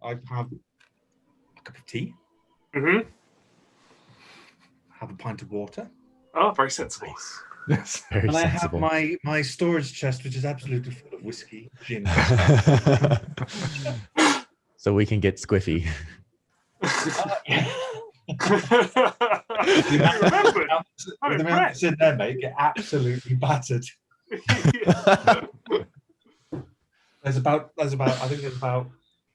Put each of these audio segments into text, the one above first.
I have a cup of tea. Mm-hmm. Have a pint of water. Oh, very sensible. Yes, very and sensible. I have my storage chest, which is absolutely full of whiskey, gin. So we can get squiffy. You remembered? The amount that's in there, mate, get absolutely battered. There's about I think there's about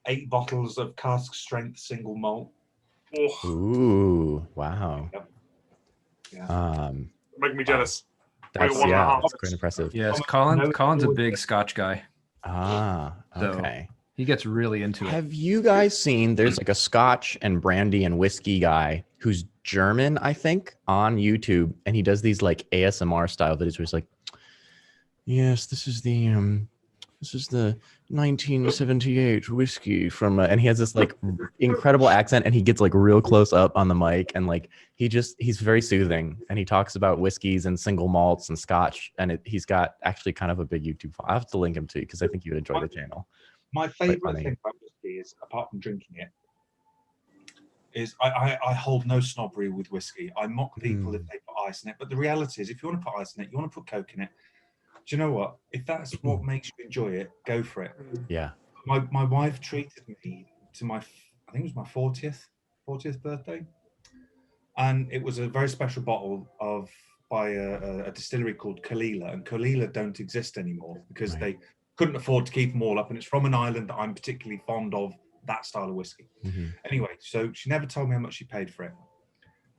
8 bottles of cask strength single malt. Oh. Ooh, wow. Yep. Yeah. Making me jealous. That's quite impressive. Yes, Colin's a big Scotch guy. Ah, okay. So he gets really into it. Have you guys seen, there's like a Scotch and brandy and whiskey guy who's German, I think, on YouTube, and he does these like ASMR style videos where he's like, yes, this is the 1978 whiskey from, and he has this like incredible accent, and he gets like real close up on the mic, and like he's very soothing, and he talks about whiskeys and single malts and Scotch, and he's got actually kind of a big YouTube. I'll have to link him to you because I think you would enjoy the channel. My favorite thing about whiskey is, apart from drinking it, is I hold no snobbery with whiskey. I mock people if they put ice in it, but the reality is, if you want to put ice in it, you want to put Coke in it. Do you know what? If that's what makes you enjoy it, go for it. Yeah. My wife treated me to I think it was my 40th birthday, and it was a very special bottle by a distillery called Kalila, and Kalila don't exist anymore because they couldn't afford to keep them all up, and it's from an island that I'm particularly fond of, that style of whiskey. Anyway, so she never told me how much she paid for it.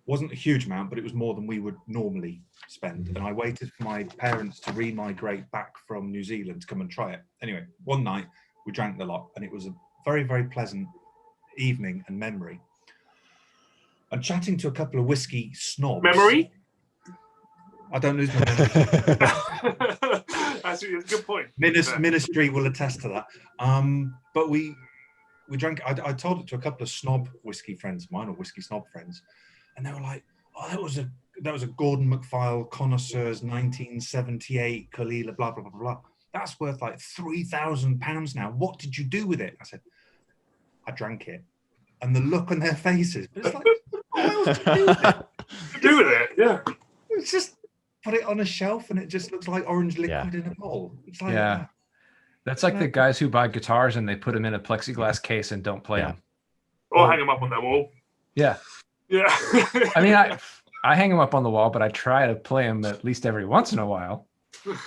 Wasn't a huge amount, but it was more than we would normally spend. And I waited for my parents to remigrate back from New Zealand to come and try it. Anyway, one night we drank the lot, and it was a very, very pleasant evening and memory. I'm chatting to a couple of whiskey snobs. Memory? I don't lose my memory. That's a good point. Ministry will attest to that. But we drank. I told it to a couple of snob whiskey friends of mine, or whiskey snob friends, and they were like, "Oh, that was a Gordon MacPhail Connoisseurs 1978 Kalila, blah blah blah blah. That's worth like £3,000 now. What did you do with it?" I said, "I drank it." And the look on their faces, but it's like, what else to do with it? Do with it, yeah. It's just put it on a shelf, and it just looks like orange liquid in a bowl. It's like, yeah. That's like the guys who buy guitars and they put them in a plexiglass case and don't play them. Or hang them up on their wall. Yeah. Yeah. I mean, I hang them up on the wall, but I try to play them at least every once in a while.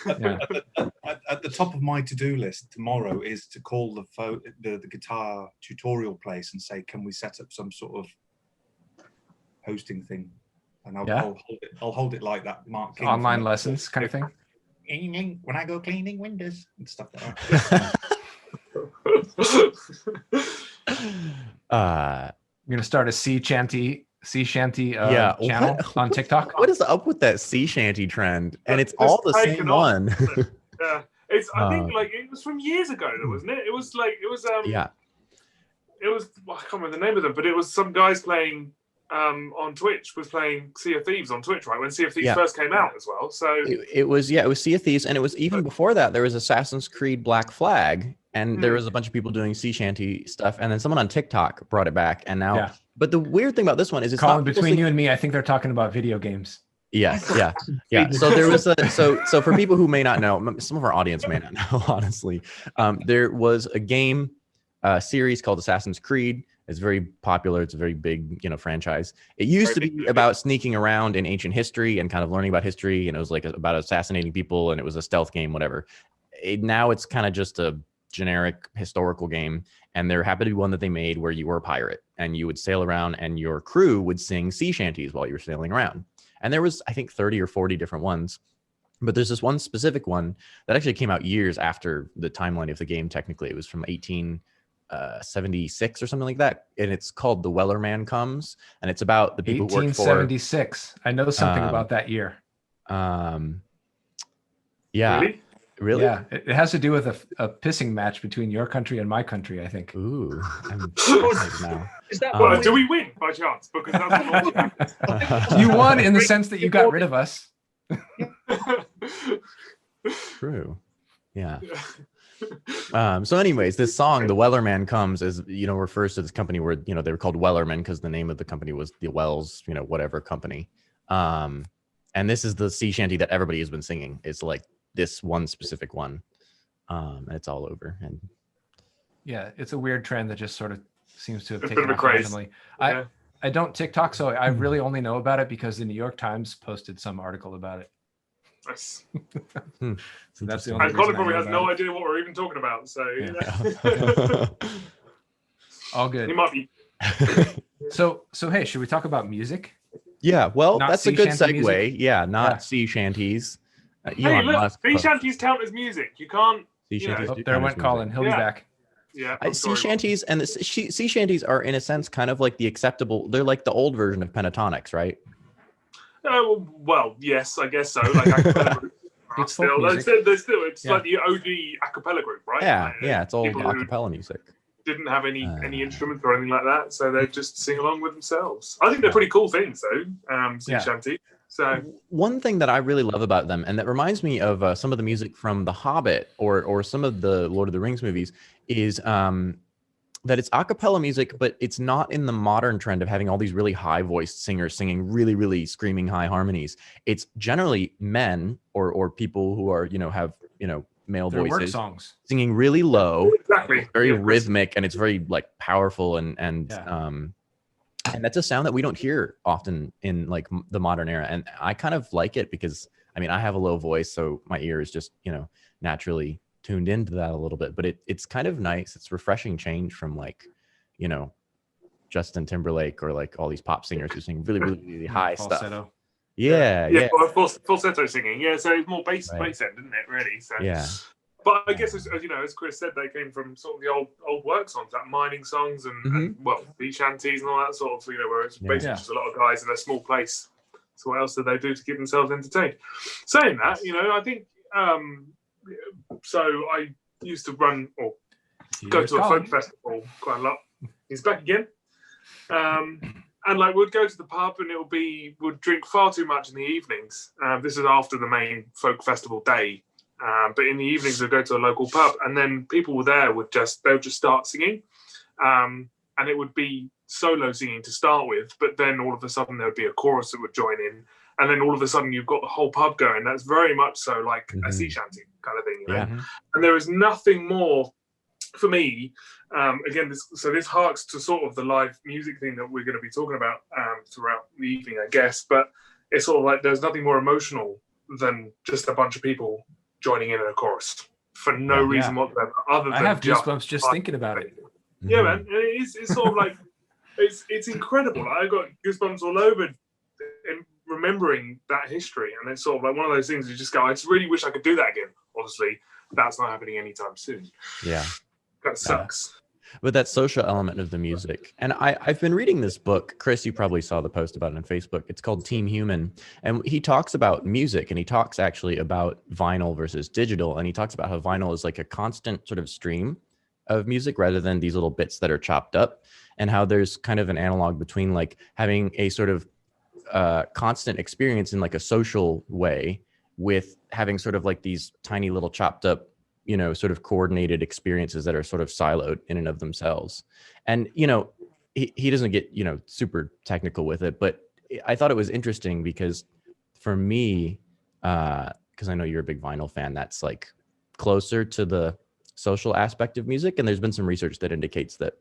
Yeah. At the top of my to-do list tomorrow is to call the guitar tutorial place and say, can we set up some sort of hosting thing? And I'll hold it like that. Mark King online lessons kind of thing. When I go cleaning windows and stuff like that. You're gonna start a sea shanty channel on TikTok. What is up with that sea shanty trend? And it's all the same one. Yeah, I think like it was from years ago, though, wasn't it? It was I can't remember the name of them, but it was some guys playing on Twitch was playing Sea of Thieves on Twitch, right? When Sea of Thieves first came out as well. So it was Sea of Thieves, and it was even before that. There was Assassin's Creed Black Flag, and there was a bunch of people doing sea shanty stuff, and then someone on TikTok brought it back, and now. Yeah. But the weird thing about this one is, it's Colin, between you and me, I think they're talking about video games. Yeah. So there was so for people who may not know, some of our audience may not know, honestly, there was a game series called Assassin's Creed. It's very popular. It's a very big, franchise. It used to be about sneaking around in ancient history and kind of learning about history. And it was like about assassinating people, and it was a stealth game, whatever. Now it's kind of just a generic historical game. And there happened to be one that they made where you were a pirate and you would sail around and your crew would sing sea shanties while you were sailing around. And there was, I think, 30 or 40 different ones. But there's this one specific one that actually came out years after the timeline of the game. Technically, it was from 1876 or something like that, and it's called The Weatherman Comes, and it's about the people who work for 1876. I know something about that year. Yeah. Really? Yeah, it has to do with a pissing match between your country and my country, I think. Ooh, I'm now. Is that do we win by chance? Because that's you won in the sense that you got rid of us. True. Yeah. So anyways, this song, The Weatherman Comes, is, refers to this company where, they were called Wellerman because the name of the company was the Wells, whatever company. And this is the sea shanty that everybody has been singing. It's like this one specific one. And it's all over. And yeah, it's a weird trend that just sort of seems to have It's taken been a off craze. randomly. Yeah. I don't TikTok, so I really only know about it because the New York Times posted some article about it. Nice. So that's the And only Colin reason I probably know has about no it. idea what we're even talking about. So All he good. might be. So hey, should we talk about music? yeah, well, Not that's a sea good shanty segue. music? Yeah, not Yeah. sea shanties. Hey, Elon look, Musk sea posts shanties count as music. You can't. sea you know. shanties Oh, do there count went as Colin. He'll be Yeah. back. Yeah. sea shanties and the sea shanties are in a sense kind of like the acceptable. They're like the old version of pentatonics, right? Oh well, yes, I guess so. Like acapella group. It's folk Still, music. it's Yeah. like the OG acapella group, right? Yeah, Like, yeah, it's old people who acapella music. didn't have any instruments or anything like that, so they just sing along with themselves. I think they're pretty cool things, though. Sea Yeah. shanty. So One thing that I really love about them, and that reminds me of some of the music from The Hobbit or some of the Lord of the Rings movies, is that it's a cappella music, but it's not in the modern trend of having all these really high-voiced singers singing really, really screaming high harmonies. It's generally men or people who are, have, male They're work voices songs. singing really low. exactly. It's very Yeah, rhythmic, and it's very like powerful and Yeah. and that's a sound that we don't hear often in like the modern era. And I kind of like it because I have a low voice, so my ear is just, naturally tuned into that a little bit, but it's kind of nice. It's refreshing change from like, Justin Timberlake or like all these pop singers who sing really, really, really high stuff. Falsetto. Yeah. Yeah. falsetto singing. Yeah, so it's more bass Right. end, isn't it? Really. So. Yeah. But I guess, as Chris said, they came from sort of the old work songs, like mining songs and sea shanties and all that sort of, where it's basically just a lot of guys in a small place. So what else do they do to keep themselves entertained? Saying that, I think, so I used to run or go to a folk festival quite a lot. He's back again. And like we'd go to the pub and we'd drink far too much in the evenings. This is after the main folk festival day. But in the evenings we'd go to a local pub and then people were there they'll just start singing. And it would be solo singing to start with, but then all of a sudden there would be a chorus that would join in. And then all of a sudden you've got the whole pub going. That's very much so like a sea shanty kind of thing. Yeah. And there is nothing more for me. Again, this harks to sort of the live music thing that we're going to be talking about throughout the evening, I guess. But it's sort of like there's nothing more emotional than just a bunch of people joining in a chorus for no reason whatsoever, other than I have goosebumps just thinking about it. Yeah, man, it's sort of like it's incredible. I got goosebumps all over in remembering that history, and it's sort of like one of those things you just go, I just really wish I could do that again. Obviously, that's not happening anytime soon. Yeah. That sucks. But that social element of the music. And I've been reading this book. Chris, you probably saw the post about it on Facebook. It's called Team Human. And he talks about music, and he talks actually about vinyl versus digital. And he talks about how vinyl is like a constant sort of stream of music rather than these little bits that are chopped up, and how there's kind of an analog between like having a sort of constant experience in like a social way with having sort of like these tiny little chopped up, sort of coordinated experiences that are sort of siloed in and of themselves. And, he doesn't get, super technical with it, but I thought it was interesting because for me, because I know you're a big vinyl fan, that's like closer to the social aspect of music. And there's been some research that indicates that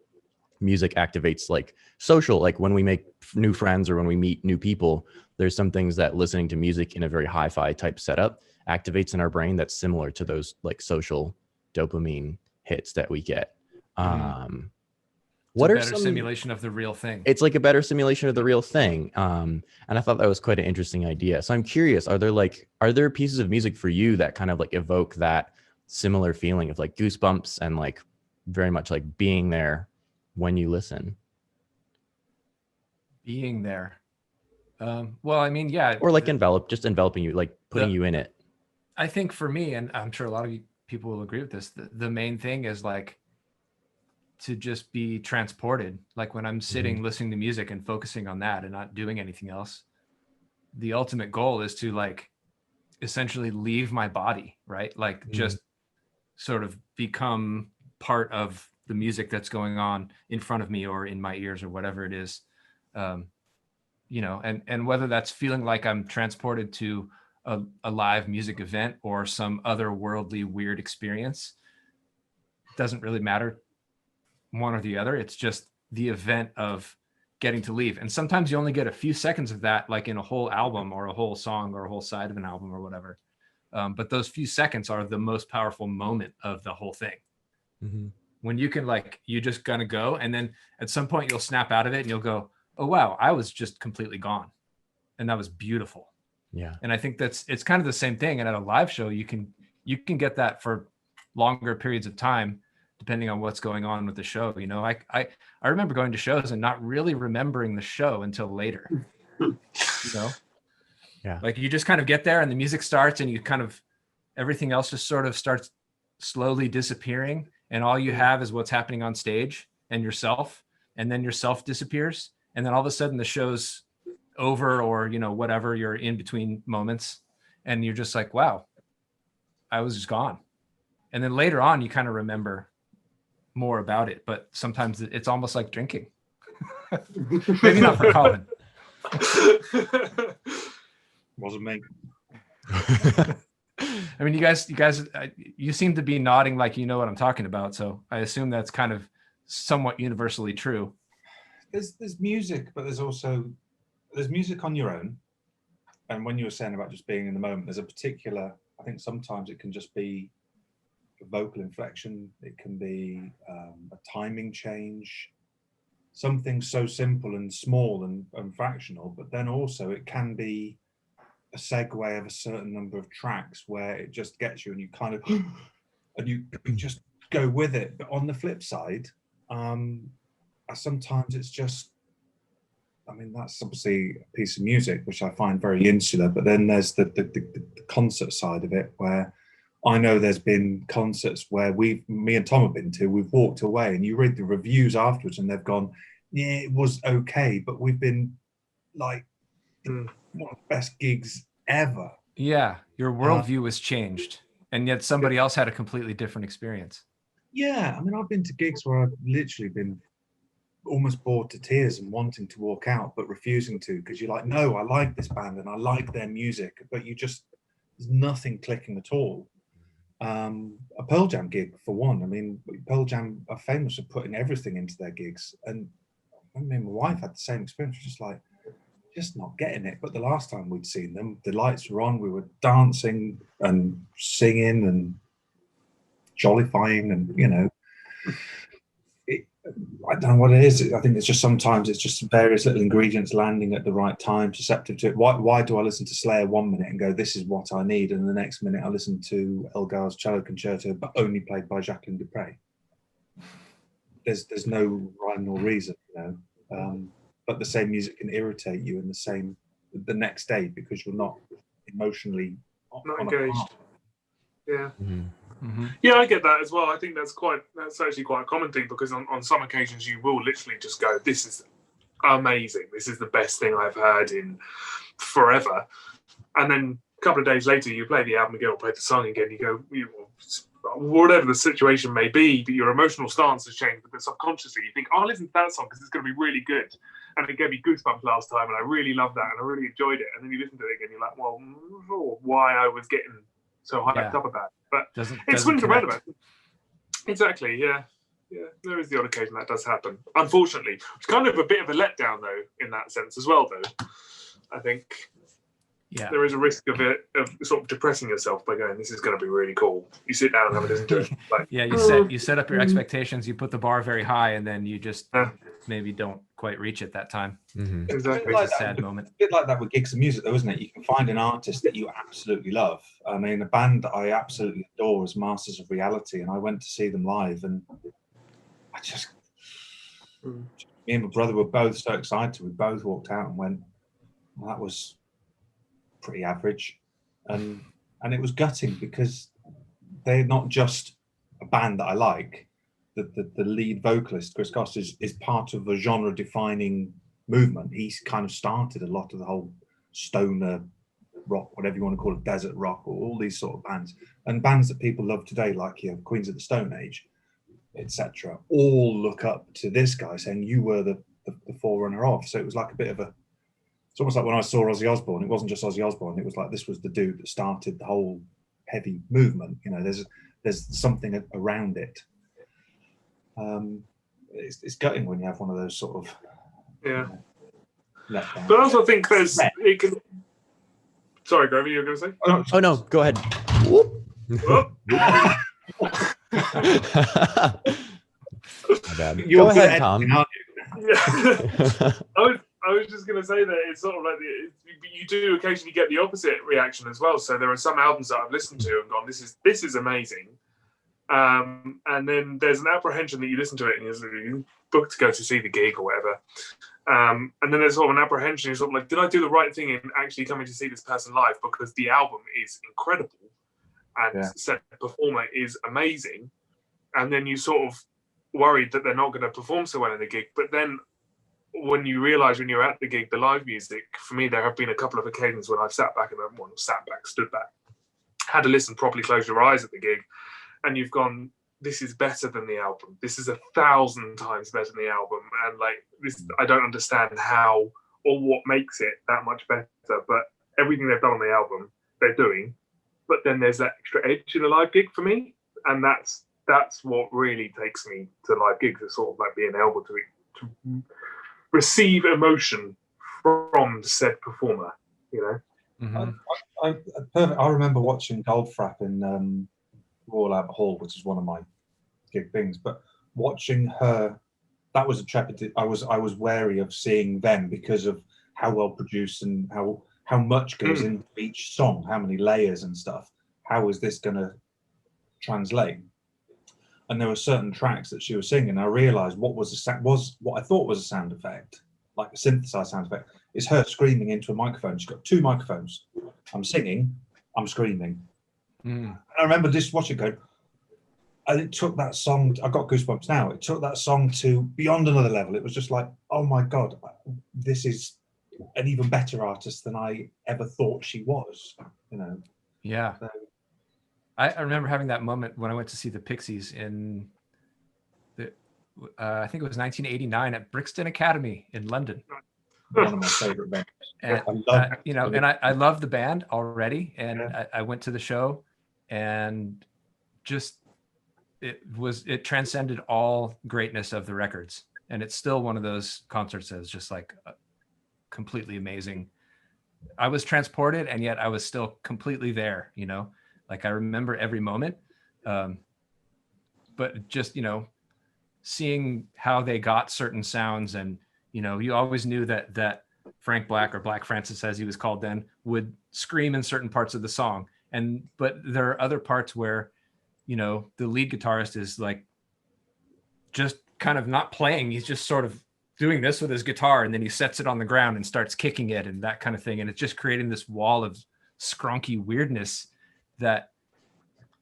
music activates like social, like when we make new friends or when we meet new people, there's some things that listening to music in a very hi-fi type setup activates in our brain that's similar to those like social dopamine hits that we get. What are some simulation of the real thing? It's like a better simulation of the real thing. And I thought that was quite an interesting idea. So I'm curious, are there pieces of music for you that kind of like evoke that similar feeling of like goosebumps and like very much like being there when you listen? Being there. Well, I mean, yeah. Or like enveloping you, like putting you in it. I think for me, and I'm sure a lot of people will agree with this, the main thing is like to just be transported. Like when I'm sitting listening to music and focusing on that and not doing anything else, the ultimate goal is to like essentially leave my body, right? Like just sort of become part of the music that's going on in front of me or in my ears or whatever it is. You know, and whether that's feeling like I'm transported to a live music event or some otherworldly weird experience, doesn't really matter one or the other. It's just the event of getting to leave. And sometimes you only get a few seconds of that, like in a whole album or a whole song or a whole side of an album or whatever. But those few seconds are the most powerful moment of the whole thing. Mm-hmm. When you can, like, you just gonna go, and then at some point you'll snap out of it and you'll go, oh wow, I was just completely gone, and that was beautiful. Yeah. And I think it's kind of the same thing. And at a live show, you can get that for longer periods of time, depending on what's going on with the show. You know, I remember going to shows and not really remembering the show until later. You know, yeah, like you just kind of get there and the music starts and you kind of, everything else just sort of starts slowly disappearing, and all you have is what's happening on stage and yourself, and then yourself disappears, and then all of a sudden the show's over, or, you know, whatever, you're in between moments, and you're just like, wow, I was just gone. And then later on you kind of remember more about it, but sometimes it's almost like drinking. Maybe not for Colin. Wasn't me. I mean, you guys, you seem to be nodding like you know what I'm talking about, so I assume that's kind of somewhat universally true. There's music, but there's music on your own. And when you were saying about just being in the moment, there's a particular, I think sometimes it can just be a vocal inflection, it can be a timing change, something so simple and small and fractional, but then also it can be a segue of a certain number of tracks where it just gets you and you kind of and you just go with it. But on the flip side, sometimes it's just, I mean, that's obviously a piece of music which I find very insular, but then there's the concert side of it, where I know there's been concerts where me and Tom have been to, we've walked away and you read the reviews afterwards and they've gone, yeah, it was okay, but we've been like one of the best gigs ever. Yeah, your worldview was changed, and yet somebody else had a completely different experience. Yeah, I mean, I've been to gigs where I've literally been almost bored to tears and wanting to walk out, but refusing to, because you're like, no, I like this band and I like their music, but there's nothing clicking at all. A Pearl Jam gig, for one. I mean, Pearl Jam are famous for putting everything into their gigs, and I mean, my wife had the same experience, just like, just not getting it. But the last time we'd seen them, the lights were on, we were dancing and singing and jollifying, and, you know, I don't know what it is. I think it's just sometimes it's just various little ingredients landing at the right time, susceptible to it. Why do I listen to Slayer 1 minute and go, this is what I need, and the next minute I listen to Elgar's Cello Concerto, but only played by Jacqueline Dupre? There's no rhyme nor reason, you know. But the same music can irritate you in the next day because you're not emotionally not engaged. Yeah. Mm-hmm. Mm-hmm. Yeah, I get that as well. I think that's actually quite a common thing, because on some occasions you will literally just go, this is amazing, this is the best thing I've heard in forever, and then a couple of days later you play the album again or play the song again, you go, whatever the situation may be, but your emotional stance has changed, but then subconsciously you think, I'll listen to that song because it's going to be really good, and it gave me goosebumps last time and I really loved that and I really enjoyed it, and then you listen to it again, you're like, well, I'm not sure why I was getting so hyped up about it. But it swings around about it. Exactly, yeah. There is the odd occasion that does happen, unfortunately. It's kind of a bit of a letdown, though, in that sense as well, though. I think there is a risk of sort of depressing yourself by going, this is going to be really cool. You sit down and have a listen to it. Like, you set up your expectations, you put the bar very high, and then you just maybe don't quite reach it that time. Mm-hmm. Exactly. It's a sad moment. A bit like that with gigs and music, though, isn't it? You can find an artist that you absolutely love. I mean, a band that I absolutely adore is Masters of Reality, and I went to see them live, and me and my brother were both so excited. We both walked out and went, well, that was pretty average, and it was gutting, because they're not just a band that I like. The lead vocalist, Chris Costa, is part of a genre-defining movement. He's kind of started a lot of the whole stoner rock, whatever you want to call it, desert rock, or all these sort of bands, and bands that people love today, like Queens of the Stone Age, etc., all look up to this guy saying you were the forerunner of. So it was like a bit of a, it's almost like when I saw Ozzy Osbourne, it wasn't just Ozzy Osbourne, it was like this was the dude that started the whole heavy movement. You know, there's something around it. It's gutting when you have one of those sort of But I also think there's it can. Sorry, Grover, you were going to say? Oh no, go ahead. My bad. Go ahead, Tom. Yeah. I was just going to say that it's sort of like you do occasionally get the opposite reaction as well. So there are some albums that I've listened to and gone, this is amazing. And then there's an apprehension that you listen to it and you're booked to go to see the gig or whatever. And then there's sort of an apprehension. You're sort of like, did I do the right thing in actually coming to see this person live? Because the album is incredible and said performer is amazing. And then you sort of worried that they're not going to perform so well in the gig. But then when you realise when you're at the gig, the live music, for me, there have been a couple of occasions when I've stood back, had to listen properly, close your eyes at the gig, and you've gone, this is better than the album. This is 1,000 times better than the album. And like this, I don't understand how or what makes it that much better, but everything they've done on the album, they're doing. But then there's that extra edge in a live gig for me. And that's what really takes me to live gigs, is sort of like being able to receive emotion from said performer, you know? Mm-hmm. I remember watching Goldfrapp in Royal Albert Hall, which is one of my gig things, but watching her, that was a trepidation. I was wary of seeing them because of how well produced and how much goes into each song, how many layers and stuff. How is this going to translate? And there were certain tracks that she was singing. I realised what I thought was a sound effect, like a synthesized sound effect, is her screaming into a microphone. She's got 2 microphones. I'm singing, I'm screaming. And I remember just watching it go, and it took that song, I got goosebumps now, it took that song to beyond another level. It was just like, oh my God, this is an even better artist than I ever thought she was, you know? Yeah. So, I remember having that moment when I went to see the Pixies in, I think it was 1989 at Brixton Academy in London. One of my favorite bands. And, I love the band already. And I went to the show and just, it transcended all greatness of the records. And it's still one of those concerts that's just like completely amazing. I was transported and yet I was still completely there, you know? Like I remember every moment, but just, seeing how they got certain sounds, and, you always knew that Frank Black, or Black Francis as he was called then, would scream in certain parts of the song. But there are other parts where, the lead guitarist is like just kind of not playing. He's just sort of doing this with his guitar, and then he sets it on the ground and starts kicking it and that kind of thing. And it's just creating this wall of scrunky weirdness that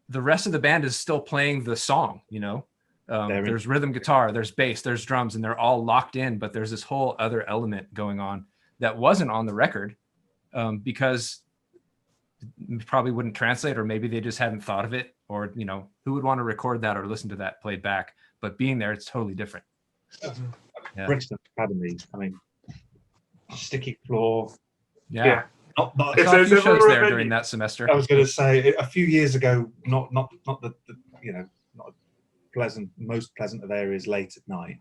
the rest of the band is still playing the song, there's rhythm guitar, there's bass, there's drums, and they're all locked in, but there's this whole other element going on that wasn't on the record, because it probably wouldn't translate, or maybe they just hadn't thought of it, or, who would want to record that or listen to that played back? But being there, it's totally different. Yeah. Brixton Academy, I mean, Sticky Floor. Yeah. I saw a few shows there during that semester. I was going to say a few years ago, not the not most pleasant of areas late at night.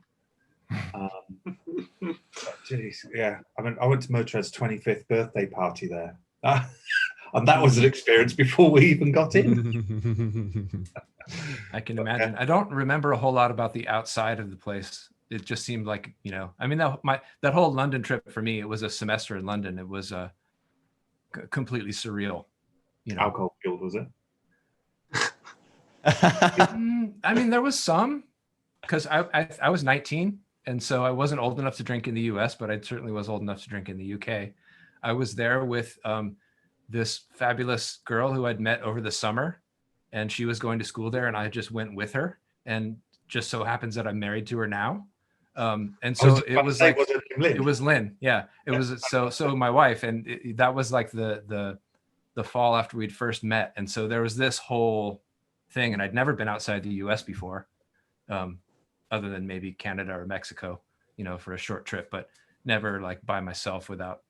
Geez, yeah. I mean, I went to Motörhead's 25th birthday party there, and that was an experience before we even got in. I can imagine. I don't remember a whole lot about the outside of the place. It just seemed like, I mean, that whole London trip for me, it was a semester in London. It was completely surreal. Alcohol fueled, was it? I mean, there was some, because I was 19, and so I wasn't old enough to drink in the US, but I certainly was old enough to drink in the UK. I was there with this fabulous girl who I'd met over the summer, and she was going to school there, and I just went with her, and just so happens that I'm married to her now. And so it was Lynn. Yeah, it was so my wife, and that was like the the fall after we'd first met. And so there was this whole thing, and I'd never been outside the US before, other than maybe Canada or Mexico, you know, for a short trip, but never like by myself without,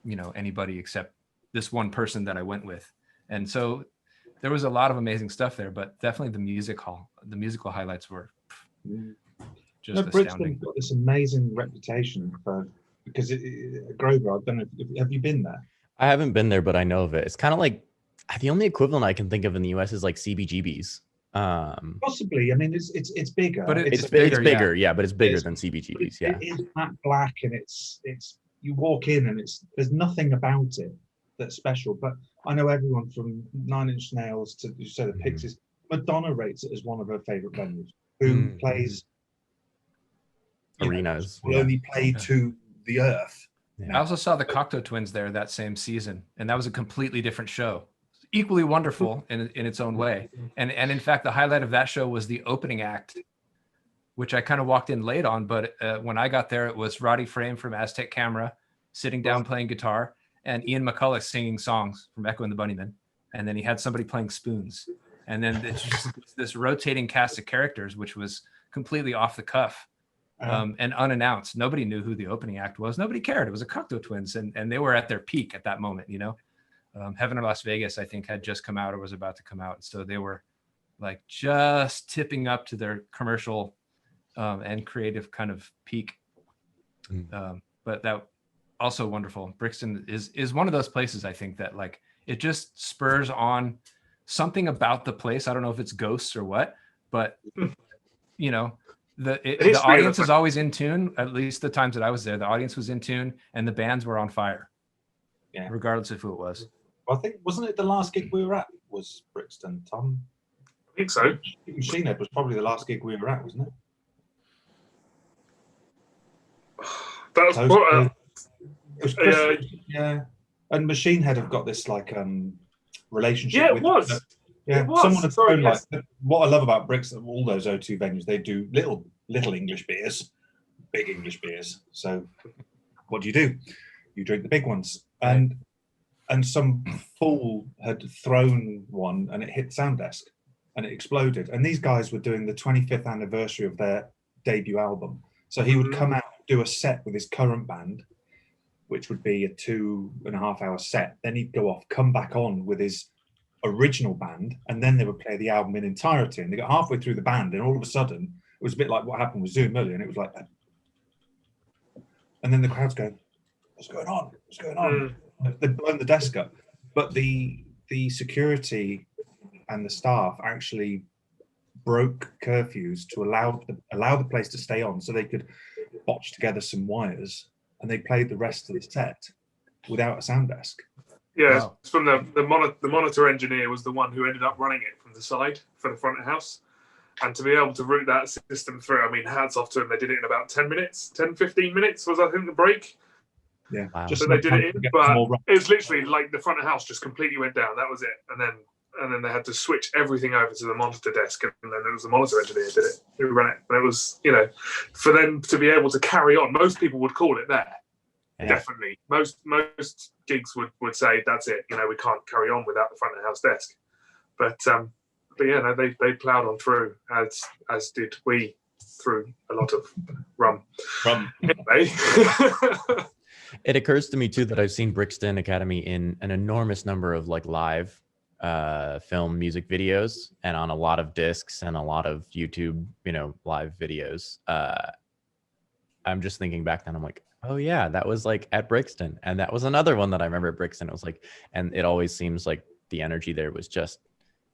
you know, anybody except this one person that I went with. And so there was a lot of amazing stuff there, but definitely the musical highlights were just Brixton's astounding. got this amazing reputation because Grover, I don't know, have you been there? I haven't been there, but I know of it. It's kind of like the only equivalent I can think of in the US is like CBGB's. Possibly. I mean, it's bigger, but it's bigger, yeah. But it's bigger than CBGB's. Yeah, it is matte black, and it's you walk in and there's nothing about it that's special. But I know everyone from Nine Inch Nails to you said the Pixies. Madonna rates it as one of her favorite venues. Who plays arenas? Will only play to the earth. Yeah. I also saw the Cocteau Twins there that same season, and that was a completely different show. Equally wonderful in its own way. And in fact, the highlight of that show was the opening act, which I kind of walked in late on. But when I got there, it was Roddy Frame from Aztec Camera sitting down playing guitar, and Ian McCulloch singing songs from Echo and the Bunnymen. And then he had somebody playing spoons. And then it's just this rotating cast of characters, which was completely off the cuff and unannounced. Nobody knew who the opening act was. Nobody cared. It was a Cocteau Twins, and they were at their peak at that moment, you know. Heaven or Las Vegas, I think, had just come out or was about to come out. So they were like just tipping up to their commercial and creative kind of peak. But that also wonderful. Brixton is one of those places, I think, that like it just spurs on something about the place. I don't know if it's ghosts or what, but you know, the audience is always in tune. At least the times that I was there, the audience was in tune and the bands were on fire. Yeah, regardless of who it was. I think, wasn't it the last gig we were at was Brixton, Tom? I think so. Machine Head was probably the last gig we were at, wasn't it? That was yeah. And Machine Head have got this like relationship. Yeah, it was. Yeah, it was. Someone had thrown like what I love about Brixton, all those O2 venues, they do little English beers, big English beers. So what do? You drink the big ones. And some fool had thrown one and it hit the sound desk and it exploded. And these guys were doing the 25th anniversary of their debut album. So he would come out and do a set with his current band, which would be a 2.5 hour set. Then he'd go off, come back on with his original band, and then they would play the album in entirety. And they got halfway through the band, and all of a sudden, it was a bit like what happened with Zoom earlier, and it was like that. And then the crowd's going, what's going on? What's going on? They've blown the desk up. But the security and the staff actually broke curfews to allow the place to stay on so they could botch together some wires, and they played the rest of the set without a sound desk. Yeah, wow. It's from the monitor engineer was the one who ended up running it from the side for the front of house. And to be able to route that system through, I mean, hats off to them. They did it in about 10 minutes, 10, 15 minutes was, I think, the break. Yeah. Wow. Just so they did it in, but it was literally like the front of house just completely went down. That was it. And then they had to switch everything over to the monitor desk. And then it was the monitor engineer who did it, who ran it. And it was, you know, for them to be able to carry on, most people would call it there. Yeah. Definitely. Most gigs would say, that's it. You know, we can't carry on without the front of house desk. But yeah, no, they ploughed on through, as did we, through a lot of rum. Anyway. It occurs to me too that I've seen Brixton Academy in an enormous number of like live film music videos and on a lot of discs and a lot of YouTube, you know, live videos. I'm just thinking back then, I'm like, oh yeah, that was like at Brixton. And that was another one that I remember at Brixton. It was like, and it always seems like the energy there was just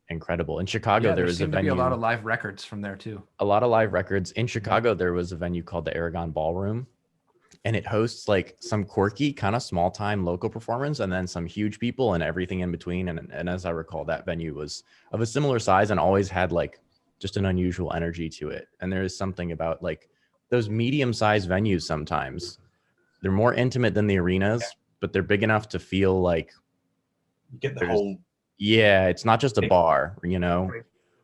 incredible. In Chicago, there was a venue. A lot of live records from there too. A lot of live records. In Chicago, there was a venue called the Aragon Ballroom. And it hosts like some quirky kind of small time local performance and then some huge people and everything in between. And as I recall, that venue was of a similar size and always had like just an unusual energy to it. And there is something about like those medium sized venues sometimes. They're more intimate than the arenas, but they're big enough to feel like you get the whole. Yeah, it's not just a bar, you know?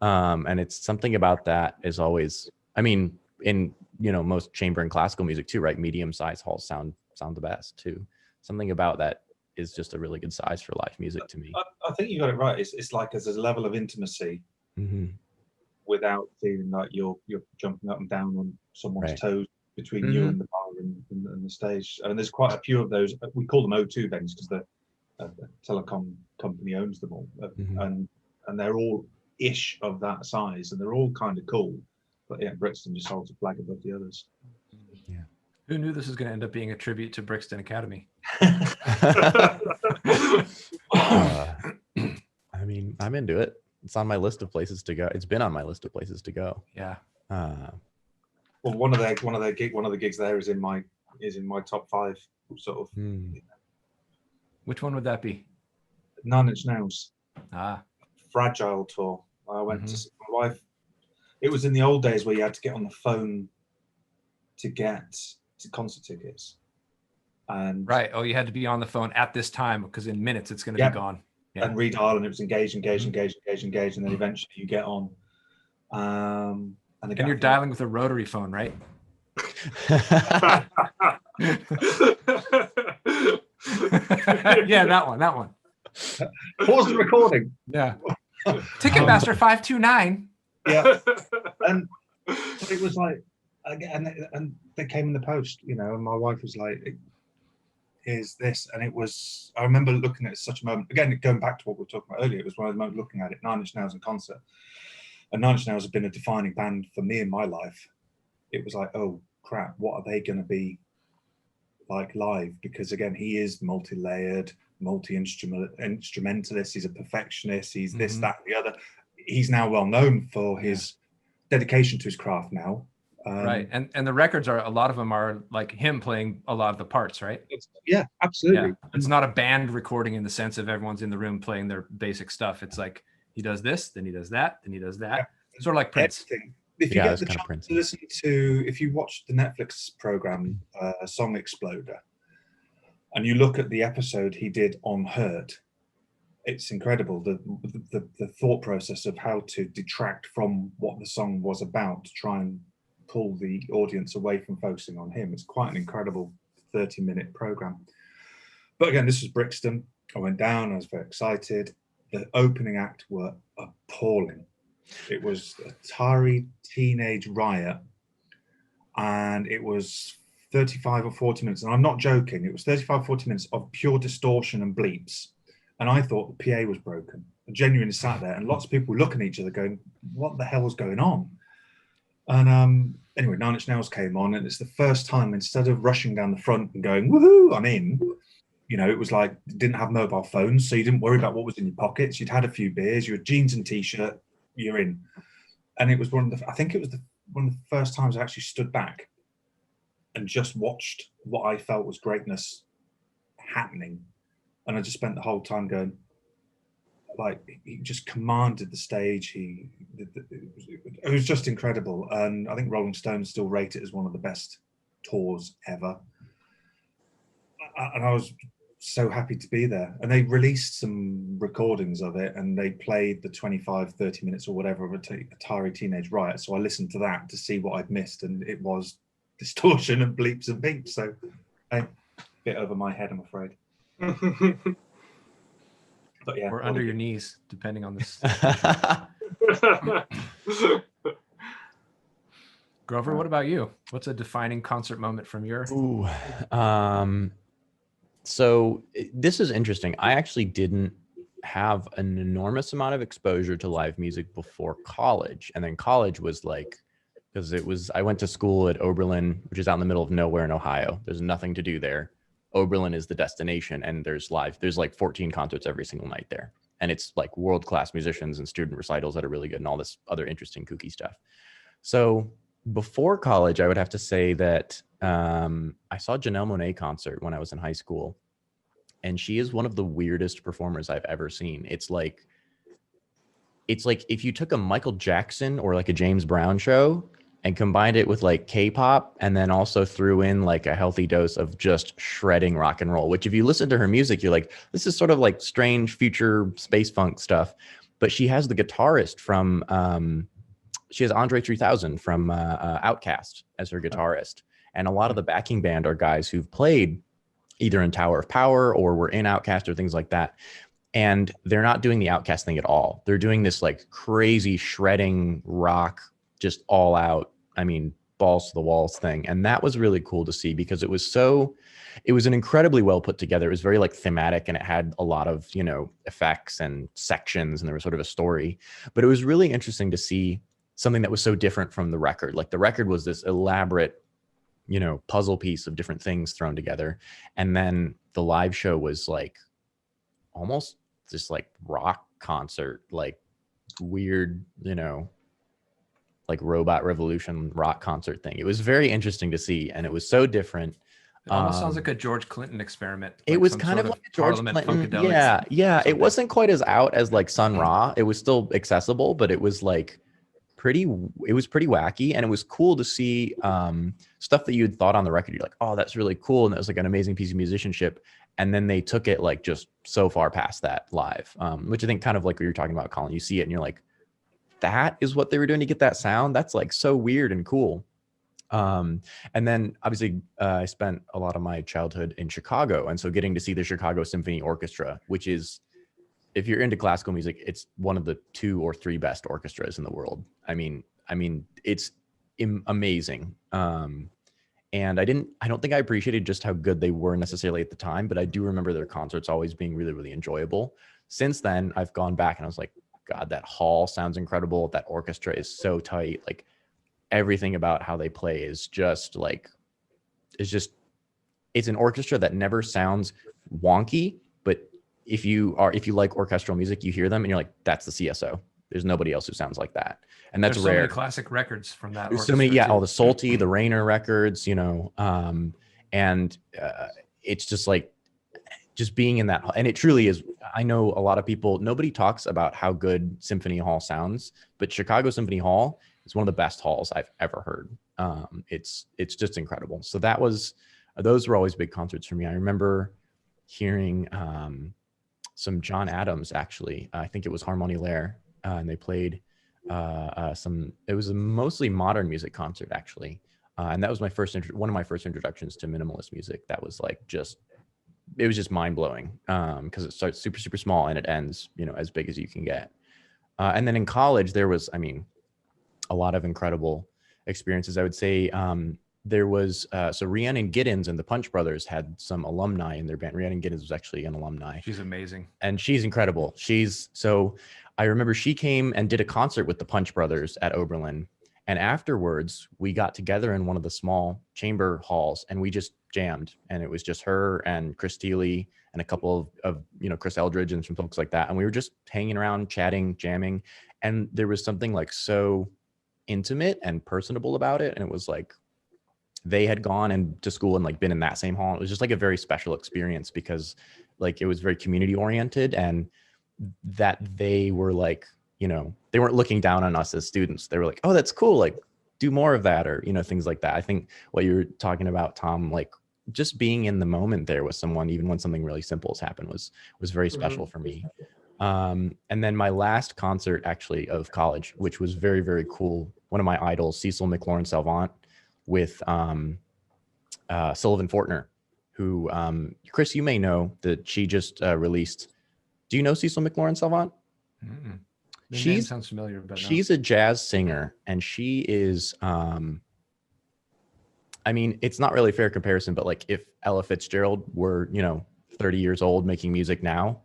And it's something about that is always, I mean, in, you know, most chamber and classical music too, right? Medium-sized halls sound the best too. Something about that is just a really good size for live music to me. I think you got it right. It's like there's a level of intimacy without feeling like you're jumping up and down on someone's toes between you and the bar and the stage. And there's quite a few of those. We call them O2 venues because the telecom company owns them all, and they're all ish of that size, and they're all kind of cool. But yeah, Brixton just holds a flag above the others. Yeah. Who knew this was going to end up being a tribute to Brixton Academy? I mean, I'm into it. It's on my list of places to go. It's been on my list of places to go. Yeah. Well, one of the gigs there is in my top 5 sort of. Which one would that be? 9 Inch Nails. Fragile tour. I went to see my wife. It was in the old days where you had to get on the phone to get to concert tickets. And you had to be on the phone at this time because in minutes it's going to be gone. Yeah. And redial, and it was engage, and then eventually you get on. And you're dialing with a rotary phone, right? Yeah, that one. Pause the recording. Yeah. Ticketmaster 529. Yeah. And it was like, and they came in the post, and my wife was like, here's this. And it was, I remember looking at such a moment, again, going back to what we were talking about earlier, it was one of the moments looking at it, 9 Inch Nails in concert. And 9 Inch Nails have been a defining band for me in my life. It was like, oh crap, what are they going to be like live? Because again, he is multi-layered, multi-instrumentalist. He's a perfectionist. He's this, that, and the other. He's now well known for his dedication to his craft now. Right. And the records a lot of them are like him playing a lot of the parts, right? Yeah, absolutely. Yeah. It's not a band recording in the sense of everyone's in the room playing their basic stuff. It's like he does this, then he does that, then he does that. Yeah. Sort of like Prince. Everything. If you get the chance to listen to, if you watch the Netflix program Song Exploder, and you look at the episode he did on Hurt, it's incredible, the thought process of how to detract from what the song was about to try and pull the audience away from focusing on him. It's quite an incredible 30-minute program. But again, this was Brixton. I went down, I was very excited. The opening act were appalling. It was Atari Teenage Riot, and it was 35 or 40 minutes, and I'm not joking, it was 35, 40 minutes of pure distortion and bleeps. And I thought the PA was broken. I genuinely sat there, and lots of people were looking at each other going, what the hell was going on? And anyway, 9 Inch Nails came on, and it's the first time, instead of rushing down the front and going, woohoo, I'm in, it was like, didn't have mobile phones, so you didn't worry about what was in your pockets. You'd had a few beers, you had jeans and t-shirt, you're in. And it was one of the first times I actually stood back and just watched what I felt was greatness happening. And I just spent the whole time going, like, he just commanded the stage. It was just incredible. And I think Rolling Stone still rate it as one of the best tours ever. And I was so happy to be there. And they released some recordings of it, and they played the 25, 30 minutes or whatever of Atari Teenage Riot. So I listened to that to see what I'd missed, and it was distortion and bleeps and beeps. So a bit over my head, I'm afraid. But yeah, or under your knees, depending on this. Grover, what about you? What's a defining concert moment from your? So this is interesting. I actually didn't have an enormous amount of exposure to live music before college, and then college was like, because I went to school at Oberlin, which is out in the middle of nowhere in Ohio. There's nothing to do there. Oberlin is the destination, and there's like 14 concerts every single night there. And it's like world-class musicians and student recitals that are really good and all this other interesting kooky stuff. So before college, I would have to say that I saw Janelle Monae concert when I was in high school. And she is one of the weirdest performers I've ever seen. It's like if you took a Michael Jackson or like a James Brown show and combined it with like K-pop, and then also threw in like a healthy dose of just shredding rock and roll, which if you listen to her music, you're like, this is sort of like strange future space funk stuff. But she has the guitarist from, she has Andre 3000 from Outkast as her guitarist. And a lot of the backing band are guys who've played either in Tower of Power or were in Outkast or things like that. And they're not doing the Outkast thing at all. They're doing this like crazy shredding rock, just all out, I mean, balls to the walls thing. And that was really cool to see because it was an incredibly well put together. It was very like thematic and it had a lot of, you know, effects and sections and there was sort of a story. But it was really interesting to see something that was so different from the record. Like the record was this elaborate, you know, puzzle piece of different things thrown together. And then the live show was like almost this like rock concert, like weird, you know, like Robot Revolution rock concert thing. It was very interesting to see. And it was so different. It almost sounds like a George Clinton experiment. It was kind of like a George Clinton. Yeah. It wasn't quite as out as like Sun Ra. It was still accessible, but it was like pretty wacky. And it was cool to see stuff that you had thought on the record. You're like, oh, that's really cool. And that was like an amazing piece of musicianship. And then they took it like just so far past that live, which I think kind of like what you're talking about, Colin. You see it and you're like, that is what they were doing to get that sound. That's like so weird and cool. And then obviously I spent a lot of my childhood in Chicago. And so getting to see the Chicago Symphony Orchestra, which is, if you're into classical music, it's one of the 2 or 3 best orchestras in the world. I mean, it's amazing. And I don't think I appreciated just how good they were necessarily at the time, but I do remember their concerts always being really, really enjoyable. Since then, I've gone back and I was like, God, that hall sounds incredible. That orchestra is so tight. Like everything about how they play is just like, it's an orchestra that never sounds wonky, but if you like orchestral music, you hear them and you're like, that's the CSO. There's nobody else who sounds like that. And that's There's rare. So many classic records from that. There's so many, all the Solti, the Rainer records, you know, and it's just like, just being in that, and it truly is. I know a lot of people, nobody talks about how good Symphony Hall sounds, but Chicago Symphony Hall is one of the best halls I've ever heard. It's just incredible. So those were always big concerts for me. I remember hearing some John Adams, actually. I think it was Harmonie Lair, and they played it was a mostly modern music concert, actually. And that was one of my first introductions to minimalist music. That was like it was just mind blowing because it starts super, super small and it ends, you know, as big as you can get. And then in college, there was, a lot of incredible experiences. I would say there was, so Rhiannon Giddens and the Punch Brothers had some alumni in their band. Rhiannon Giddens was actually an alumni. She's amazing. And she's incredible. So I remember she came and did a concert with the Punch Brothers at Oberlin. And afterwards, we got together in one of the small chamber halls and we just jammed. And it was just her and Chris Thiele and a couple of Chris Eldridge and some folks like that. And we were just hanging around, chatting, jamming. And there was something like so intimate and personable about it. And it was like they had gone to school and like been in that same hall. It was just like a very special experience because like it was very community oriented and that they were like, they weren't looking down on us as students. They were like, oh, that's cool. Like do more of that or, things like that. I think what you were talking about, Tom, like just being in the moment there with someone, even when something really simple has happened was very special for me. And then my last concert actually of college, which was very, very cool. One of my idols, Cecil McLaurin-Salvant with Sullivan Fortner, who, Chris, you may know that she just released. Do you know Cecil McLaurin-Salvant? Mm-hmm. The name sounds familiar, but she's a jazz singer and she is, it's not really a fair comparison, but like if Ella Fitzgerald were, 30 years old making music now,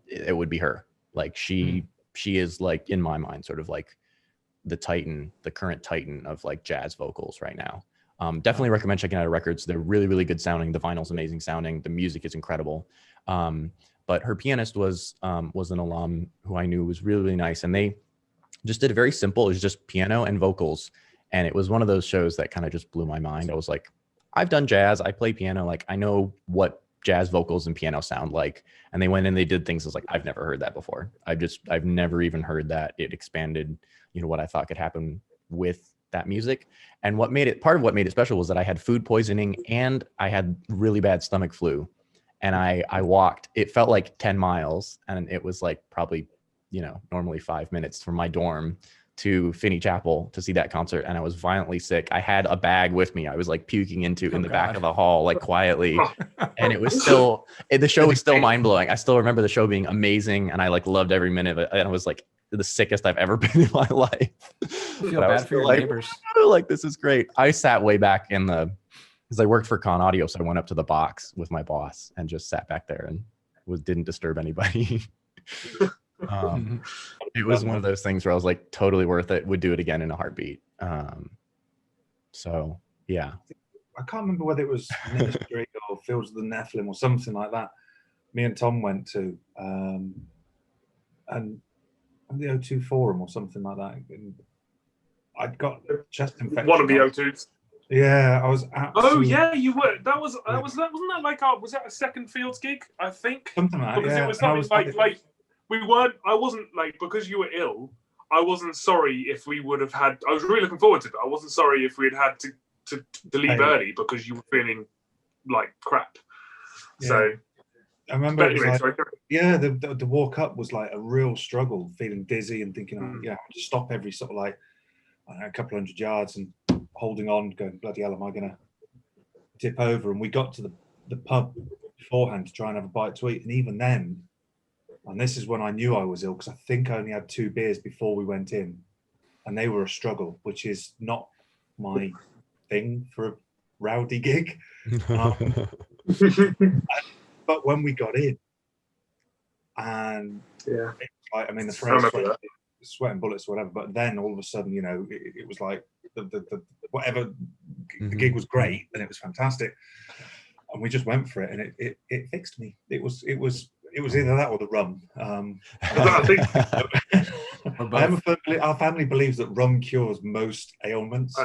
it would be her. Like she is like, in my mind, sort of like the current titan of like jazz vocals right now. Definitely recommend checking out her records. They're really, really good sounding. The vinyl's amazing sounding. The music is incredible. But her pianist was an alum who I knew was really, really nice. And they just did a very simple, it was just piano and vocals. And it was one of those shows that kind of just blew my mind. I was like, I've done jazz, I play piano. Like I know what jazz vocals and piano sound like. And they went and they did things. I was like, I've never heard that before. I've never even heard that. It expanded, what I thought could happen with that music. And part of what made it special was that I had food poisoning and I had really bad stomach flu. And I walked, it felt like 10 miles and it was like probably, normally 5 minutes from my dorm to Finney Chapel to see that concert, and I was violently sick. I had a bag with me. I was like puking into in the back of the hall, like quietly, and it was still the show was still mind blowing. I still remember the show being amazing, and I like loved every minute of it. And I was like the sickest I've ever been in my life. I feel bad for your neighbors. Like, this is great. I sat way back in because I worked for Con Audio, so I went up to the box with my boss and just sat back there and didn't disturb anybody. It was one of those things where I was like, totally worth it. Would do it again in a heartbeat. So yeah, I can't remember whether it was Ministry or Fields of the Nephilim or something like that. Me and Tom went to, and the O2 Forum or something like that. And I'd got chest infection. One of the O2s. Yeah, I was absolutely... Oh yeah, you were. Wasn't that like was that a second Fields gig? I think something like that. Because it was something like we weren't. I wasn't like, because you were ill. I wasn't sorry if we would have had. I was really looking forward to it. I wasn't sorry if we had to leave early because you were feeling like crap. Yeah. So I remember. The walk up was like a real struggle, feeling dizzy and thinking, I'll just stop every sort of like a couple hundred yards and holding on, going, bloody hell, am I going to tip over? And we got to the pub beforehand to try and have a bite to eat. And even then, and this is when I knew I was ill, because I think I only had 2 beers before we went in, and they were a struggle, which is not my thing for a rowdy gig. But when we got in, and the phrase sweating bullets or whatever, but then all of a sudden, it was like the whatever, the gig was great and it was fantastic, and we just went for it, and it fixed me. It was either that or the rum. I think our family believes that rum cures most ailments.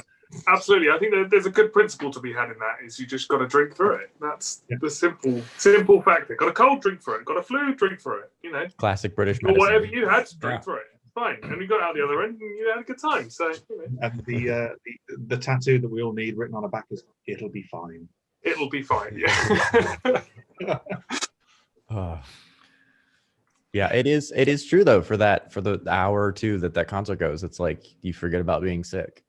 Absolutely, I think there's a good principle to be had in that. Is you just got to drink through it. That's the simple fact. Got a cold, drink through it. Got a flu, drink through it. Classic British medicine. Or whatever you had, drink Yeah. through it. Fine, and we got out the other end, and you had a good time. So, And the tattoo that we all need written on our back is "It'll be fine." It'll be fine. Yeah. Yeah, it is true though. For the hour or two that concert goes, it's like you forget about being sick.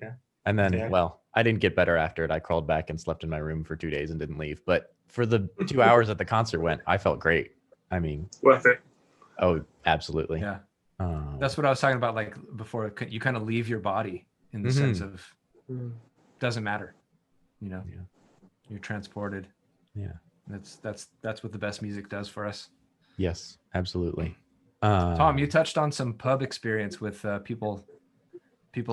Yeah. And then, well, I didn't get better after it. I crawled back and slept in my room for 2 days and didn't leave. But for the 2 hours that the concert went, I felt great. I mean, worth it. Oh, absolutely. Yeah. That's what I was talking about, like before. You kind of leave your body in the sense of doesn't matter, you're transported. Yeah. That's what the best music does for us. Yes, absolutely. Tom, you touched on some pub experience with people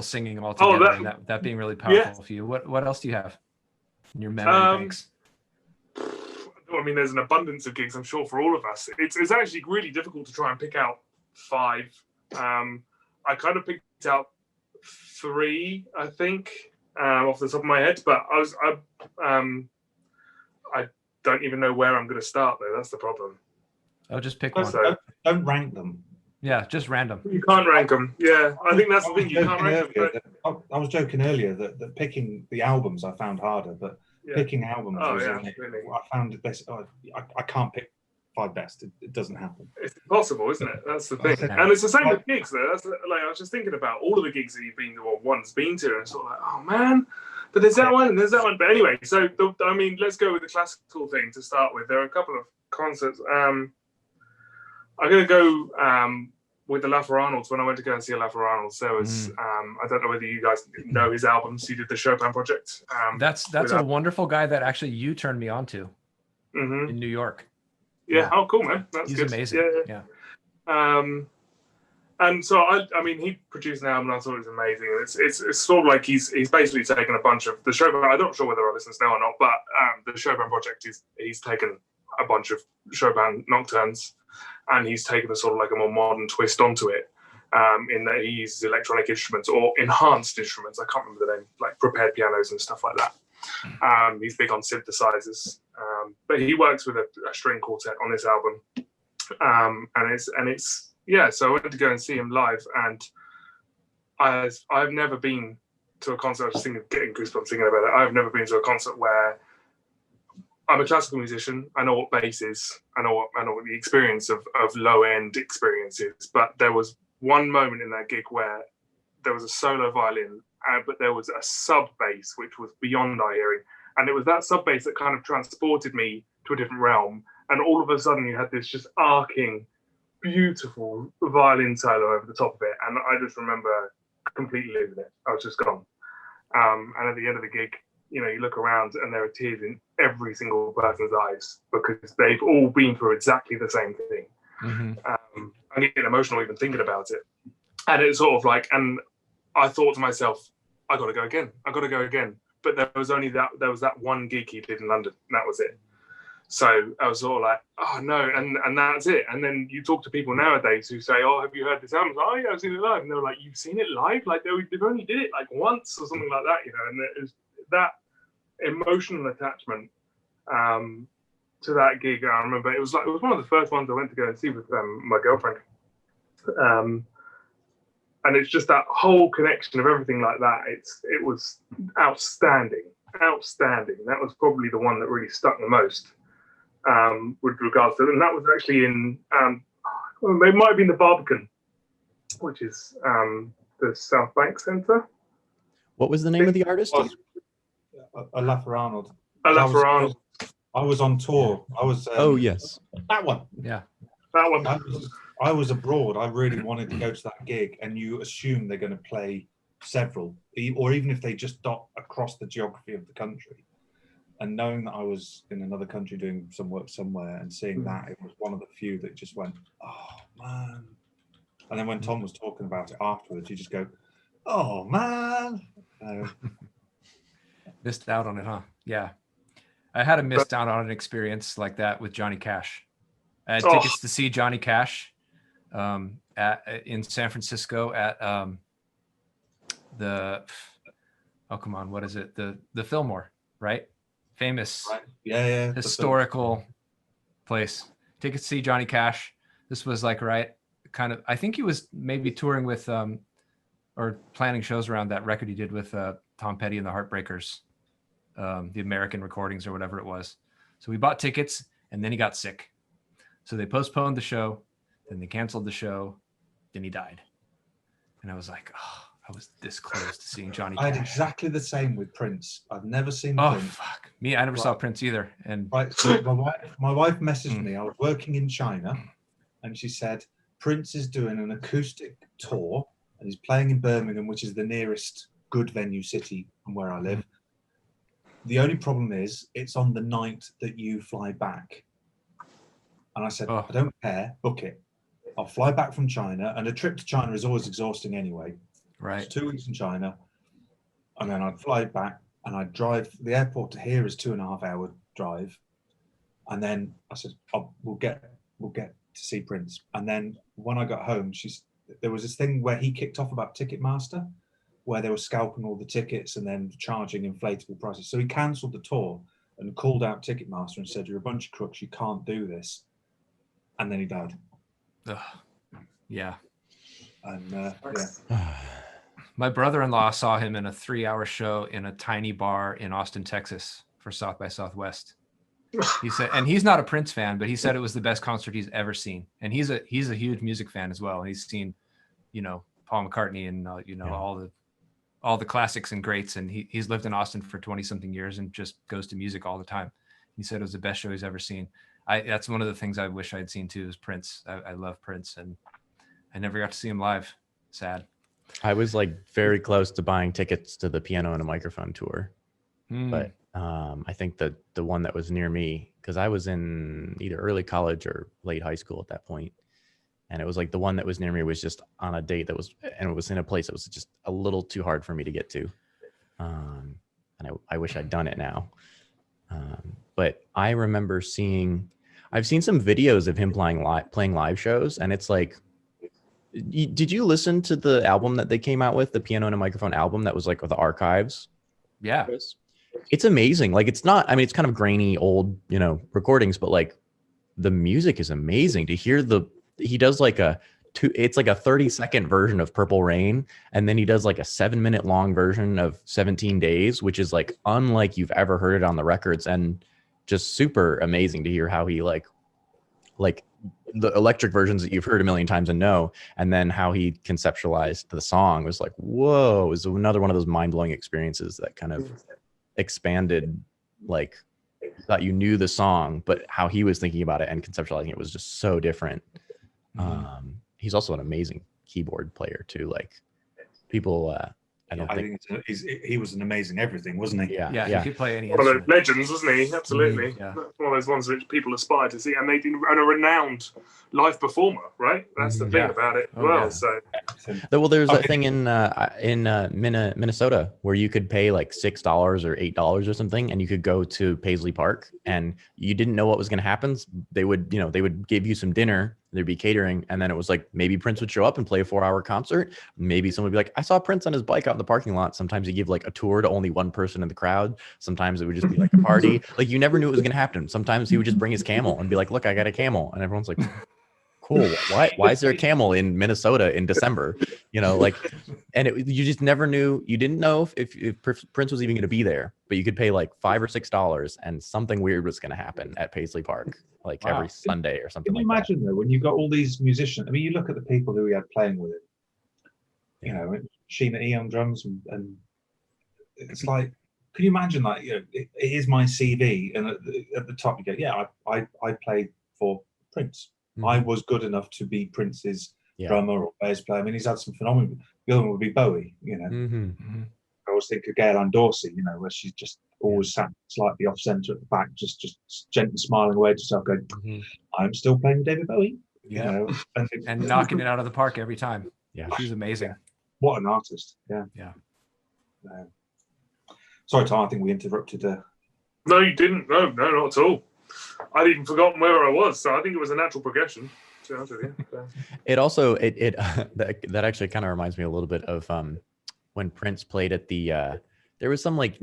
singing all together, and that being really powerful for you. What else do you have in your memory banks? I mean, there's an abundance of gigs, I'm sure, for all of us. It's actually really difficult to try and pick out 5. I kind of picked out 3, I think, off the top of my head, but I don't even know where I'm going to start, though. That's the problem. Oh, just pick one. Don't rank them. Yeah, just random. You can't rank them. Yeah, I think that's the thing. You can't rank them. I was joking earlier that picking the albums I found harder, but picking albums, really. I found it best. I can't pick 5 best. It doesn't happen. It's impossible, isn't it? That's the thing. And it's the same with gigs, though. That's like, I was just thinking about all of the gigs that you've been to or once been to, and it's sort of like, oh man, but there's that one and there's that one. But anyway, so let's go with the classical thing to start with. There are a couple of concerts. I'm going to go with the Laffer Arnolds. When I went to go and see Laffer Arnolds, there was I don't know whether you guys know his albums. He did the Chopin Project. That's a wonderful guy that actually you turned me on to in New York. Yeah. Oh, cool, man. He's good. Amazing. Yeah. And so I mean, he produced an album, and I thought it was amazing. And it's sort of like he's basically taken a bunch of the Chopin. I'm not sure whether our listeners know or not, but the Chopin Project he's taken a bunch of Chopin nocturnes, and he's taken a sort of like a more modern twist onto it, in that he uses electronic instruments or enhanced instruments. I can't remember the name, like prepared pianos and stuff like that. He's big on synthesizers, but he works with a string quartet on this album, and it's so I went to go and see him live, and I've never been to a concert. I was getting goosebumps thinking about it. I've never been to a concert where I'm a classical musician. I know what bass is. I know what the experience of low end experience is. But there was one moment in that gig where there was a solo violin, but there was a sub bass which was beyond our hearing, and it was that sub bass that kind of transported me to a different realm. And all of a sudden, you had this just arcing, beautiful violin solo over the top of it, and I just remember completely losing it. I was just gone. And at the end of the gig, you know, you look around and there are tears in every single person's eyes because they've all been through exactly the same thing. Mm-hmm. I get emotional even thinking about it. And it's sort of like, and I thought to myself, I got to go again. But there was that one gig he did in London, and that was it. So I was sort of like, oh no, and that's it. And then you talk to people nowadays who say, oh, have you heard this album? Like, oh yeah, I've seen it live. And they're like, you've seen it live? Like they've only did it like once or something like that, you know. And it was that emotional attachment to that gig. I remember it was one of the first ones I went to go and see with my girlfriend. And it's just that whole connection of everything like that. It was outstanding. That was probably the one that really stuck the most. With regards to it. And that was actually in, it might have been the Barbican, which is the South Bank Centre. What was the name of the artist? Olafur Arnold. Olafur Arnold. I was on tour. I was. Oh yes, that one. Yeah, that one. I was abroad. I really wanted to go to that gig, and you assume they're going to play several, or even if they just dot across the geography of the country. And knowing that I was in another country doing some work somewhere and seeing that, it was one of the few that just went, oh man. And then when Tom was talking about it afterwards, you just go, oh man. Missed out on it, huh? Yeah. I had a missed out on an experience like that with Johnny Cash. I had tickets to see Johnny Cash in San Francisco at what is it? The Fillmore, right? Famous, right. historical place. Tickets to see Johnny Cash. This was like I think he was maybe touring with or planning shows around that record he did with Tom Petty and the Heartbreakers, the American recordings or whatever it was. So we bought tickets and then he got sick. So they postponed the show, then they canceled the show, then he died. And I was like, oh, I was this close to seeing Johnny Cash. I had exactly the same with Prince. I've never seen Prince. Prince. Fuck me. I never saw Prince either. And so my wife messaged me. I was working in China, and she said Prince is doing an acoustic tour, and he's playing in Birmingham, which is the nearest good venue city from where I live. The only problem is it's on the night that you fly back. And I said, I don't care. Book it. I'll fly back from China, and a trip to China is always exhausting anyway. Right. It's 2 weeks in China, and then I'd fly back and I'd drive. The airport to here is 2.5 hour drive, and then I said, "We'll get to see Prince." And then when I got home, there was this thing where he kicked off about Ticketmaster, where they were scalping all the tickets and then charging inflatable prices. So he cancelled the tour and called out Ticketmaster and said, "You're a bunch of crooks. You can't do this." And then he died. Ugh. Yeah. And my brother-in-law saw him in a 3-hour show in a tiny bar in Austin, Texas for South by Southwest. He said, and he's not a Prince fan, but he said it was the best concert he's ever seen. And he's a huge music fan as well. And he's seen, Paul McCartney and all the classics and greats. And he's lived in Austin for 20 something years and just goes to music all the time. He said it was the best show he's ever seen. That's one of the things I wish I'd seen too, is Prince. I love Prince, and I never got to see him live. Sad. I was like very close to buying tickets to the Piano and a Microphone tour, but I think that the one that was near me, because I was in either early college or late high school at that point, and it was like the one that was near me was just on a date and it was in a place that was just a little too hard for me to get to, and I wish I'd done it now. But I remember I've seen some videos of him playing live shows, and it's like, did you listen to the album that they came out with, the Piano and a Microphone album that was like with the archives? Yeah. It's amazing. Like, it's kind of grainy old, recordings, but like the music is amazing to hear. He does like it's like a 30-second version of Purple Rain. And then he does like a 7-minute long version of 17 Days, which is like unlike you've ever heard it on the records. And just super amazing to hear how he like the electric versions that you've heard a million times and know, and then how he conceptualized the song was like, whoa, it was another one of those mind-blowing experiences that kind of expanded, like, you thought you knew the song, but how he was thinking about it and conceptualizing it was just so different. He's also an amazing keyboard player too. Like, people I think he was an amazing everything, wasn't he? Yeah. He could play any one instrument. of those legends, wasn't he? Absolutely. Yeah. One of those ones which people aspire to see, and a renowned live performer, right? That's the thing about it as well. So, well, there's that thing in Minnesota where you could pay like $6 or $8 or something, and you could go to Paisley Park, and you didn't know what was going to happen. They would give you some dinner. There'd be catering, and then it was like maybe Prince would show up and play a 4-hour concert. Maybe someone would be like, I saw Prince on his bike out in the parking lot. Sometimes he'd give like a tour to only one person in the crowd. Sometimes it would just be like a party. Like, you never knew it was going to happen. Sometimes he would just bring his camel and be like, look, I got a camel. And everyone's like, cool. Why is there a camel in Minnesota in December? Like, and you just never knew. You didn't know if Prince was even going to be there, but you could pay like $5 or $6 and something weird was going to happen at Paisley Park, like every Sunday or something. Can you imagine though, when you've got all these musicians? I mean, you look at the people who he had playing with him. Sheena E on drums, and it's like, can you imagine, like, here's my CV, and at the top you go, yeah, I played for Prince. I was good enough to be Prince's drummer or bass player. I mean, he's had some phenomenal. The other one would be Bowie. I always think of Gail Ann Dorsey, where she's just always sat slightly off centre at the back, just gently smiling away to herself, going, I'm still playing with David Bowie. And knocking it out of the park every time. Yeah, she's amazing. Yeah. What an artist. Yeah. Sorry, Tom, I think we interrupted. No, you didn't. No, not at all. I'd even forgotten where I was, so I think it was a natural progression. To be honest with you. It also that actually kind of reminds me a little bit of when Prince played at the there was some like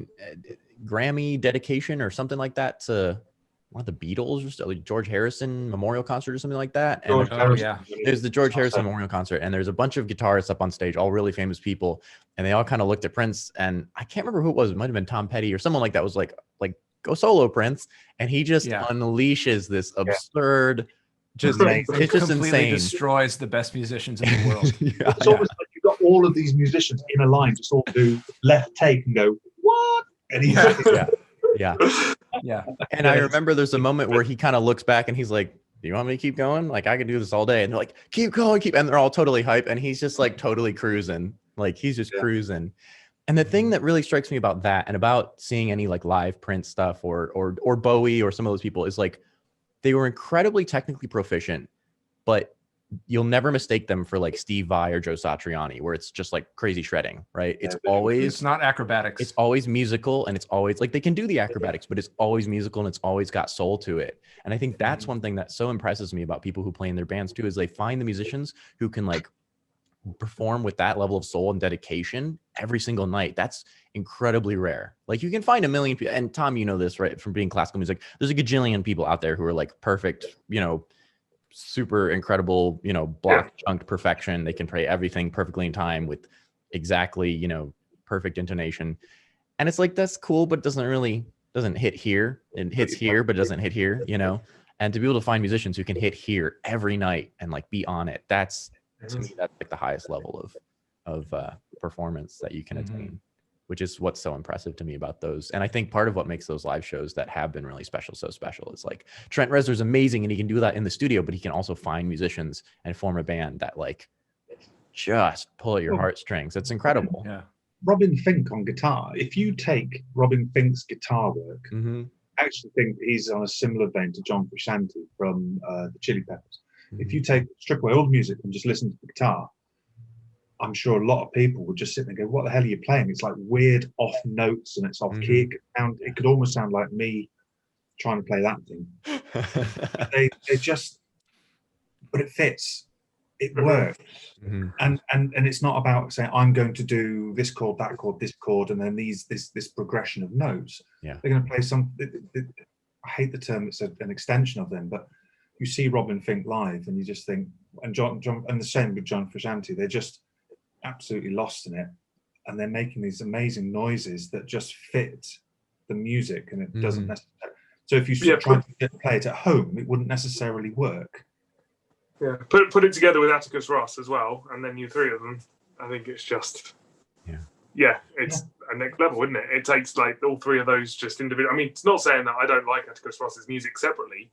Grammy dedication or something like that to one of the Beatles, or like George Harrison memorial concert or something like that. And there's the George Harrison memorial concert, and there's a bunch of guitarists up on stage, all really famous people, and they all kind of looked at Prince, and I can't remember who it was. It might have been Tom Petty or someone like that. Was like go solo, Prince, and he just unleashes this absurd. It's just insane. Destroys the best musicians in the world. It's almost like you've got all of these musicians in a line, just all do left take and go, what? And he's yeah. And I remember there's a moment where he kind of looks back and he's like, do you want me to keep going? Like, I could do this all day. And they're like, keep going, and they're all totally hype. And he's just like totally cruising. Like, he's just cruising. And the thing that really strikes me about that, and about seeing any like live Prince stuff or Bowie or some of those people, is like, they were incredibly technically proficient, but you'll never mistake them for like Steve Vai or Joe Satriani, where it's just like crazy shredding, right? It's not acrobatics. It's always musical, and it's always like, they can do the acrobatics, but it's always musical, and it's always got soul to it. And I think that's one thing that so impresses me about people who play in their bands too, is they find the musicians who can like perform with that level of soul and dedication every single night. That's incredibly rare. Like, you can find a million people, and Tom, you know this, right, from being classical music, there's a gajillion people out there who are like perfect, super incredible, block chunked perfection. They can play everything perfectly in time with exactly, perfect intonation. And it's like, that's cool, but doesn't hit here. It hits here, but it doesn't hit here, And to be able to find musicians who can hit here every night and like be on it, to me, that's like the highest level of performance that you can attain, which is what's so impressive to me about those. And I think part of what makes those live shows that have been really special so special is like, Trent Reznor's amazing, and he can do that in the studio, but he can also find musicians and form a band that like just pull at your heartstrings. It's incredible. Yeah. Robin Fink on guitar. If you take Robin Fink's guitar work, I actually think he's on a similar vein to John Frusciante from the Chili Peppers. If you strip away all the music and just listen to the guitar, I'm sure a lot of people would just sit there and go, what the hell are you playing? It's like weird off notes, and it's off key. It could almost sound like me trying to play that thing. they just, but it fits. It works. And it's not about saying, I'm going to do this chord, that chord, this chord, and then this progression of notes. They're going to play I hate the term, it's an extension of them, but you see Robin Fink live and you just think, and John, and the same with John Frusciante, they're just absolutely lost in it, and they're making these amazing noises that just fit the music, and it doesn't necessarily. So if you tried to play it at home, it wouldn't necessarily work. Yeah, put it together with Atticus Ross as well, and then you three of them. I think it's just it's a next level, isn't it? It takes like all three of those just individual. I mean, it's not saying that I don't like Atticus Ross's music separately,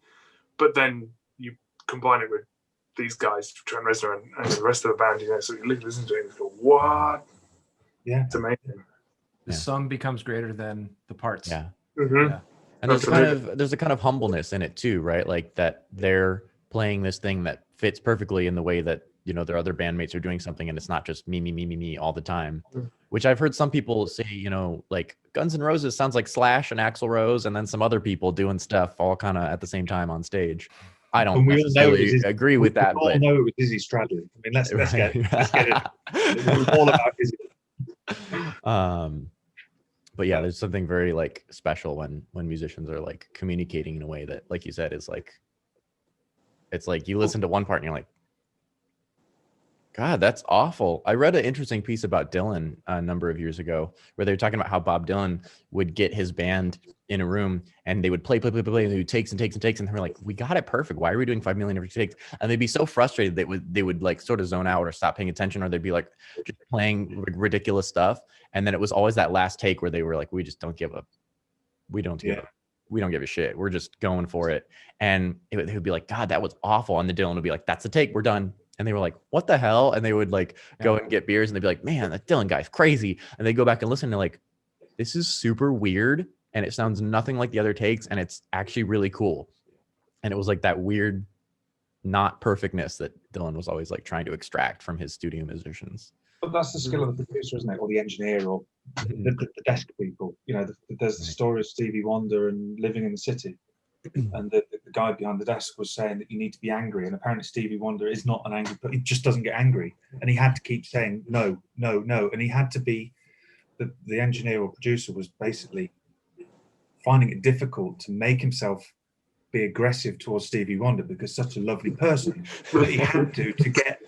but then you combine it with these guys, Trent Reznor and the rest of the band. You know, so you listen to it and go, "What?" Yeah, it's amazing. The sum becomes greater than the parts. Yeah. Mm-hmm. Yeah. And there's a kind of humbleness in it too, right? Like that they're playing this thing that fits perfectly in the way that, you know, their other bandmates are doing something, and it's not just me all the time. Which I've heard some people say, you know, like Guns N' Roses sounds like Slash and Axl Rose, and then some other people doing stuff all kind of at the same time on stage. I don't necessarily agree with that, but we all know it was Izzy Stradlin. I mean, let's get it. It's all about Izzy. But yeah, there's something very like special when musicians are like communicating in a way that, like you said, is like, it's like you listen to one part and you're like, God, that's awful. I read an interesting piece about Dylan a number of years ago where they were talking about how Bob Dylan would get his band in a room and they would play, and they would takes and they were like, we got it perfect. Why are we doing 5 million every takes? And they'd be so frustrated they would like sort of zone out or stop paying attention, or they'd be like just playing ridiculous stuff. And then it was always that last take where they were like, we just don't give up. We don't give a shit. We're just going for it. And they would be like, God, that was awful. And the Dylan would be like, that's the take. We're done. And they were like, what the hell? And they would like go and get beers and they'd be like, man, that Dylan guy's crazy. And they go back and listen and they're like, this is super weird. And it sounds nothing like the other takes. And it's actually really cool. And it was like that weird, not perfectness that Dylan was always like trying to extract from his studio musicians. But that's the skill of the producer, isn't it? Or the engineer, or the desk people. You know, there's the story of Stevie Wonder and Living in the City. And the guy behind the desk was saying that you need to be angry. And apparently Stevie Wonder is not an angry, but he just doesn't get angry. And he had to keep saying, no. And he had to be, the engineer or producer was basically finding it difficult to make himself be aggressive towards Stevie Wonder because such a lovely person. But he had to get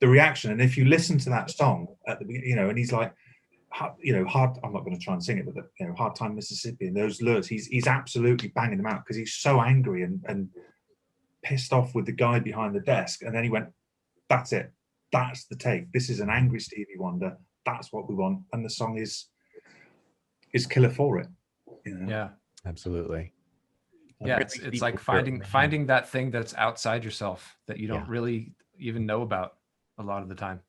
the reaction. And if you listen to that song at the beginning, you know, and he's like, you know, I'm not going to try and sing it, but you know, Hard Time Mississippi and those lyrics, he's absolutely banging them out because he's so angry and pissed off with the guy behind the desk. And then he went, that's it, that's the take. This is an angry Stevie Wonder. That's what we want, and the song is killer for it. You know? Yeah, absolutely. Yeah, it's like finding that thing that's outside yourself that you don't really even know about a lot of the time.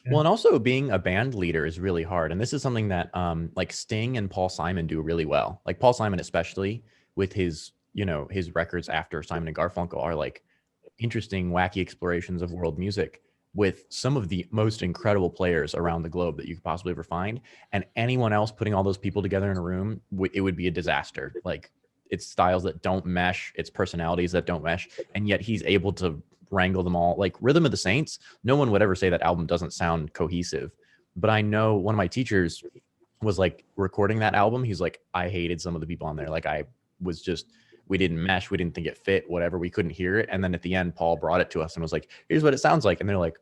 Well, and also being a band leader is really hard. And this is something that like Sting and Paul Simon do really well. Like Paul Simon, especially with his, you know, his records after Simon and Garfunkel are like interesting, wacky explorations of world music with some of the most incredible players around the globe that you could possibly ever find. And anyone else putting all those people together in a room, it would be a disaster. Like it's styles that don't mesh, it's personalities that don't mesh. And yet he's able to wrangle them all. Like Rhythm of the Saints, no one would ever say that album doesn't sound cohesive, but I know one of my teachers was like recording that album, he's like, I hated some of the people on there. Like we didn't mesh, we didn't think it fit, whatever, we couldn't hear it. And then at the end, Paul brought it to us and was like, here's what it sounds like. And they're like,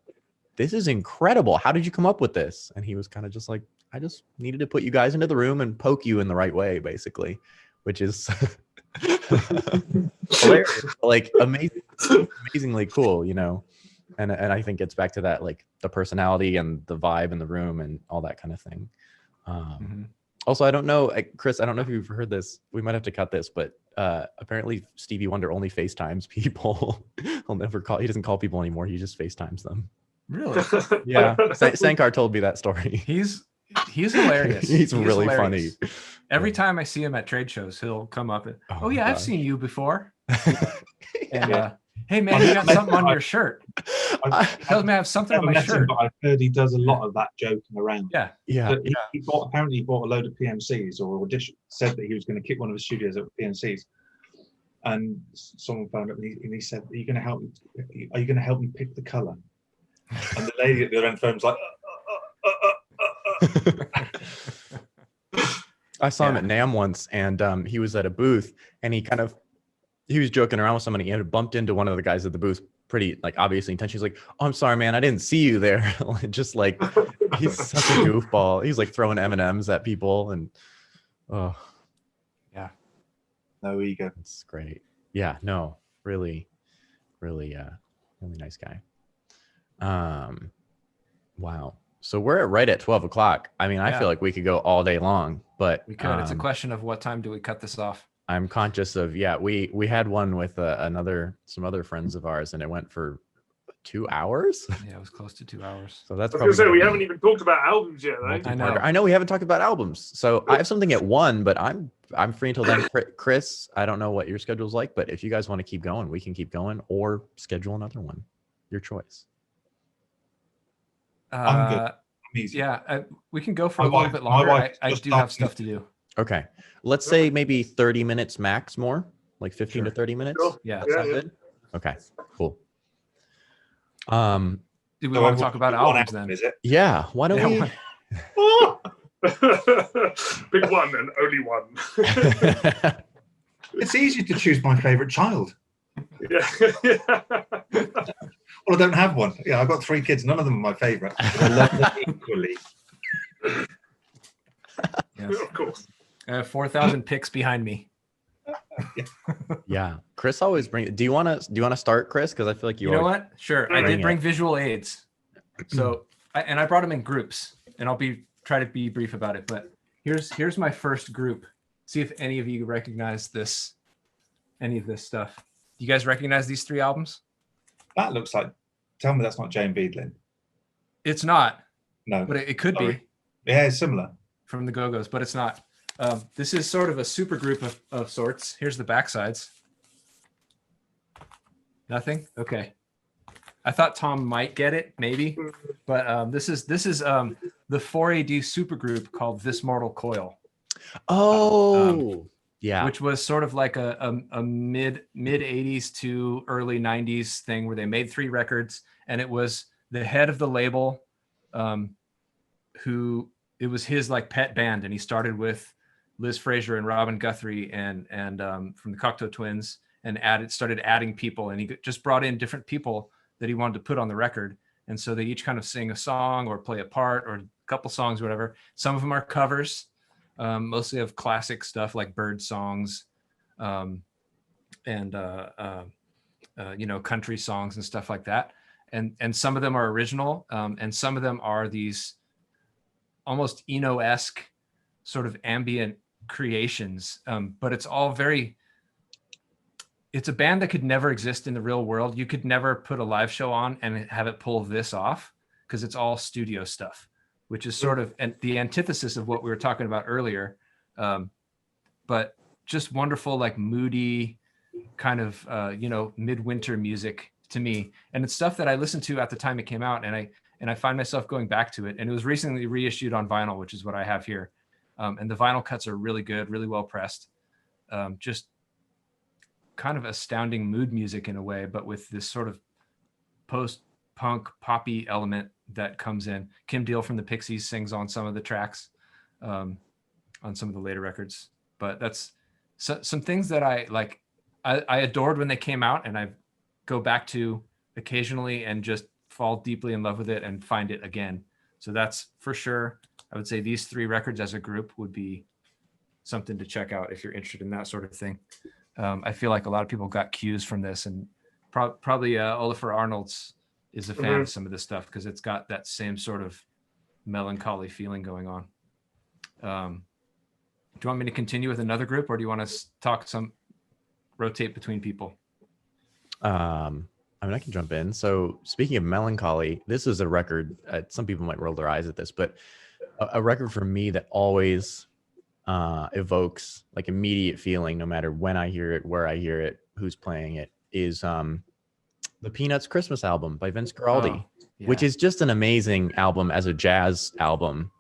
this is incredible, how did you come up with this? And he was kind of just like, I just needed to put you guys into the room and poke you in the right way, basically, which is hilarious, like amazingly cool, you know. And I think it's back to that, like the personality and the vibe in the room and all that kind of thing. Also, I don't know, Chris, I don't know if you've heard this, we might have to cut this, but apparently Stevie Wonder only FaceTimes people. He doesn't call people anymore, he just FaceTimes them. Really? Yeah. Sankar told me that story. He's hilarious. He's really hilarious. funny. Every time I see him at trade shows, he'll come up and, oh yeah, I've seen you before. And hey man, you got something on your shirt. Tells me I have something on my shirt. But I've heard he does a lot of that joking around. Yeah. Apparently he bought a load of PMCs or audition. Said that he was going to kick one of his studios up with PMCs, and someone phoned up and he said, "Are you going to help me? Are you going to help me pick the color?" And the lady at the other end of the phone was like, I saw him at NAMM once, and he was at a booth, and he was joking around with somebody, and bumped into one of the guys at the booth, pretty like obviously intentionally. He's like, "Oh, I'm sorry, man, I didn't see you there." Just like he's such a goofball. He's like throwing M&Ms at people, and No ego. That's great. Yeah, no, really, really nice guy. Wow. So we're right at 12 o'clock. I mean, I feel like we could go all day long, but we could. It's a question of what time do we cut this off? I'm conscious of, we had one with some other friends of ours, and it went for 2 hours. Yeah, it was close to 2 hours. So that's I was gonna say we haven't even talked about albums yet, though. I know we haven't talked about albums. So I have something at 1, but I'm free until then. Chris, I don't know what your schedule's like, but if you guys want to keep going, we can keep going or schedule another one. Your choice. I'm good. I'm easy. Yeah, we can go for a little bit longer. I do have stuff to do. Okay. Let's say maybe 30 minutes max more, like 15 to 30 minutes. Sure. Yeah. That sound good? Okay, cool. Do we want to talk about albums then? Is it? Yeah, why don't we? Big one and only one. It's easy to choose my favourite child. Yeah. Well, I don't have one. Yeah, I've got 3 kids. None of them are my favourite. I love them equally. Yes. Of course. 4,000 picks behind me. Yeah, Chris always brings. Do you want to start, Chris? Because I feel like you know what? Sure, I did bring visual aids. So, I brought them in groups, and I'll try to be brief about it. But here's my first group. See if any of you recognize any of this stuff. You guys recognize these 3 albums? That looks like. Tell me that's not Jane Beadlin. It's not. No, but it could be. Yeah, it's similar. From the Go-Go's, but it's not. This is sort of a super group of sorts. Here's the backsides. Nothing? Okay. I thought Tom might get it, maybe, but this is the 4AD super group called This Mortal Coil. Oh, yeah. Which was sort of like a mid 80s to early 90s thing where they made 3 records, and it was the head of the label, who it was his like pet band, and he started with Liz Fraser and Robin Guthrie and from the Cocteau Twins, and started adding people, and he just brought in different people that he wanted to put on the record, and so they each kind of sing a song or play a part or a couple songs or whatever. Some of them are covers, mostly of classic stuff like bird songs, and country songs and stuff like that, and some of them are original, and some of them are these almost Eno-esque sort of ambient creations, but it's all it's a band that could never exist in the real world. You could never put a live show on and have it pull this off, because it's all studio stuff, which is sort of the antithesis of what we were talking about earlier. But just wonderful, like moody kind of, midwinter music to me. And it's stuff that I listened to at the time it came out, and I find myself going back to it. And it was recently reissued on vinyl, which is what I have here. And the vinyl cuts are really good, really well pressed. Just kind of astounding mood music in a way, but with this sort of post-punk poppy element that comes in. Kim Deal from the Pixies sings on some of the tracks, on some of the later records. But that's some things that I like. I adored when they came out, and I go back to occasionally and just fall deeply in love with it and find it again. So that's for sure. I would say these 3 records as a group would be something to check out if you're interested in that sort of thing. I feel like a lot of people got cues from this, and probably Olafur Arnalds is a fan of some of this stuff because it's got that same sort of melancholy feeling going on. Do you want me to continue with another group, or do you want to rotate between people? I can jump in. So speaking of melancholy, this is a record. Some people might roll their eyes at this, but a record for me that always evokes like immediate feeling, no matter when I hear it, where I hear it, who's playing it, is the Peanuts Christmas album by Vince Guaraldi, which is just an amazing album as a jazz album.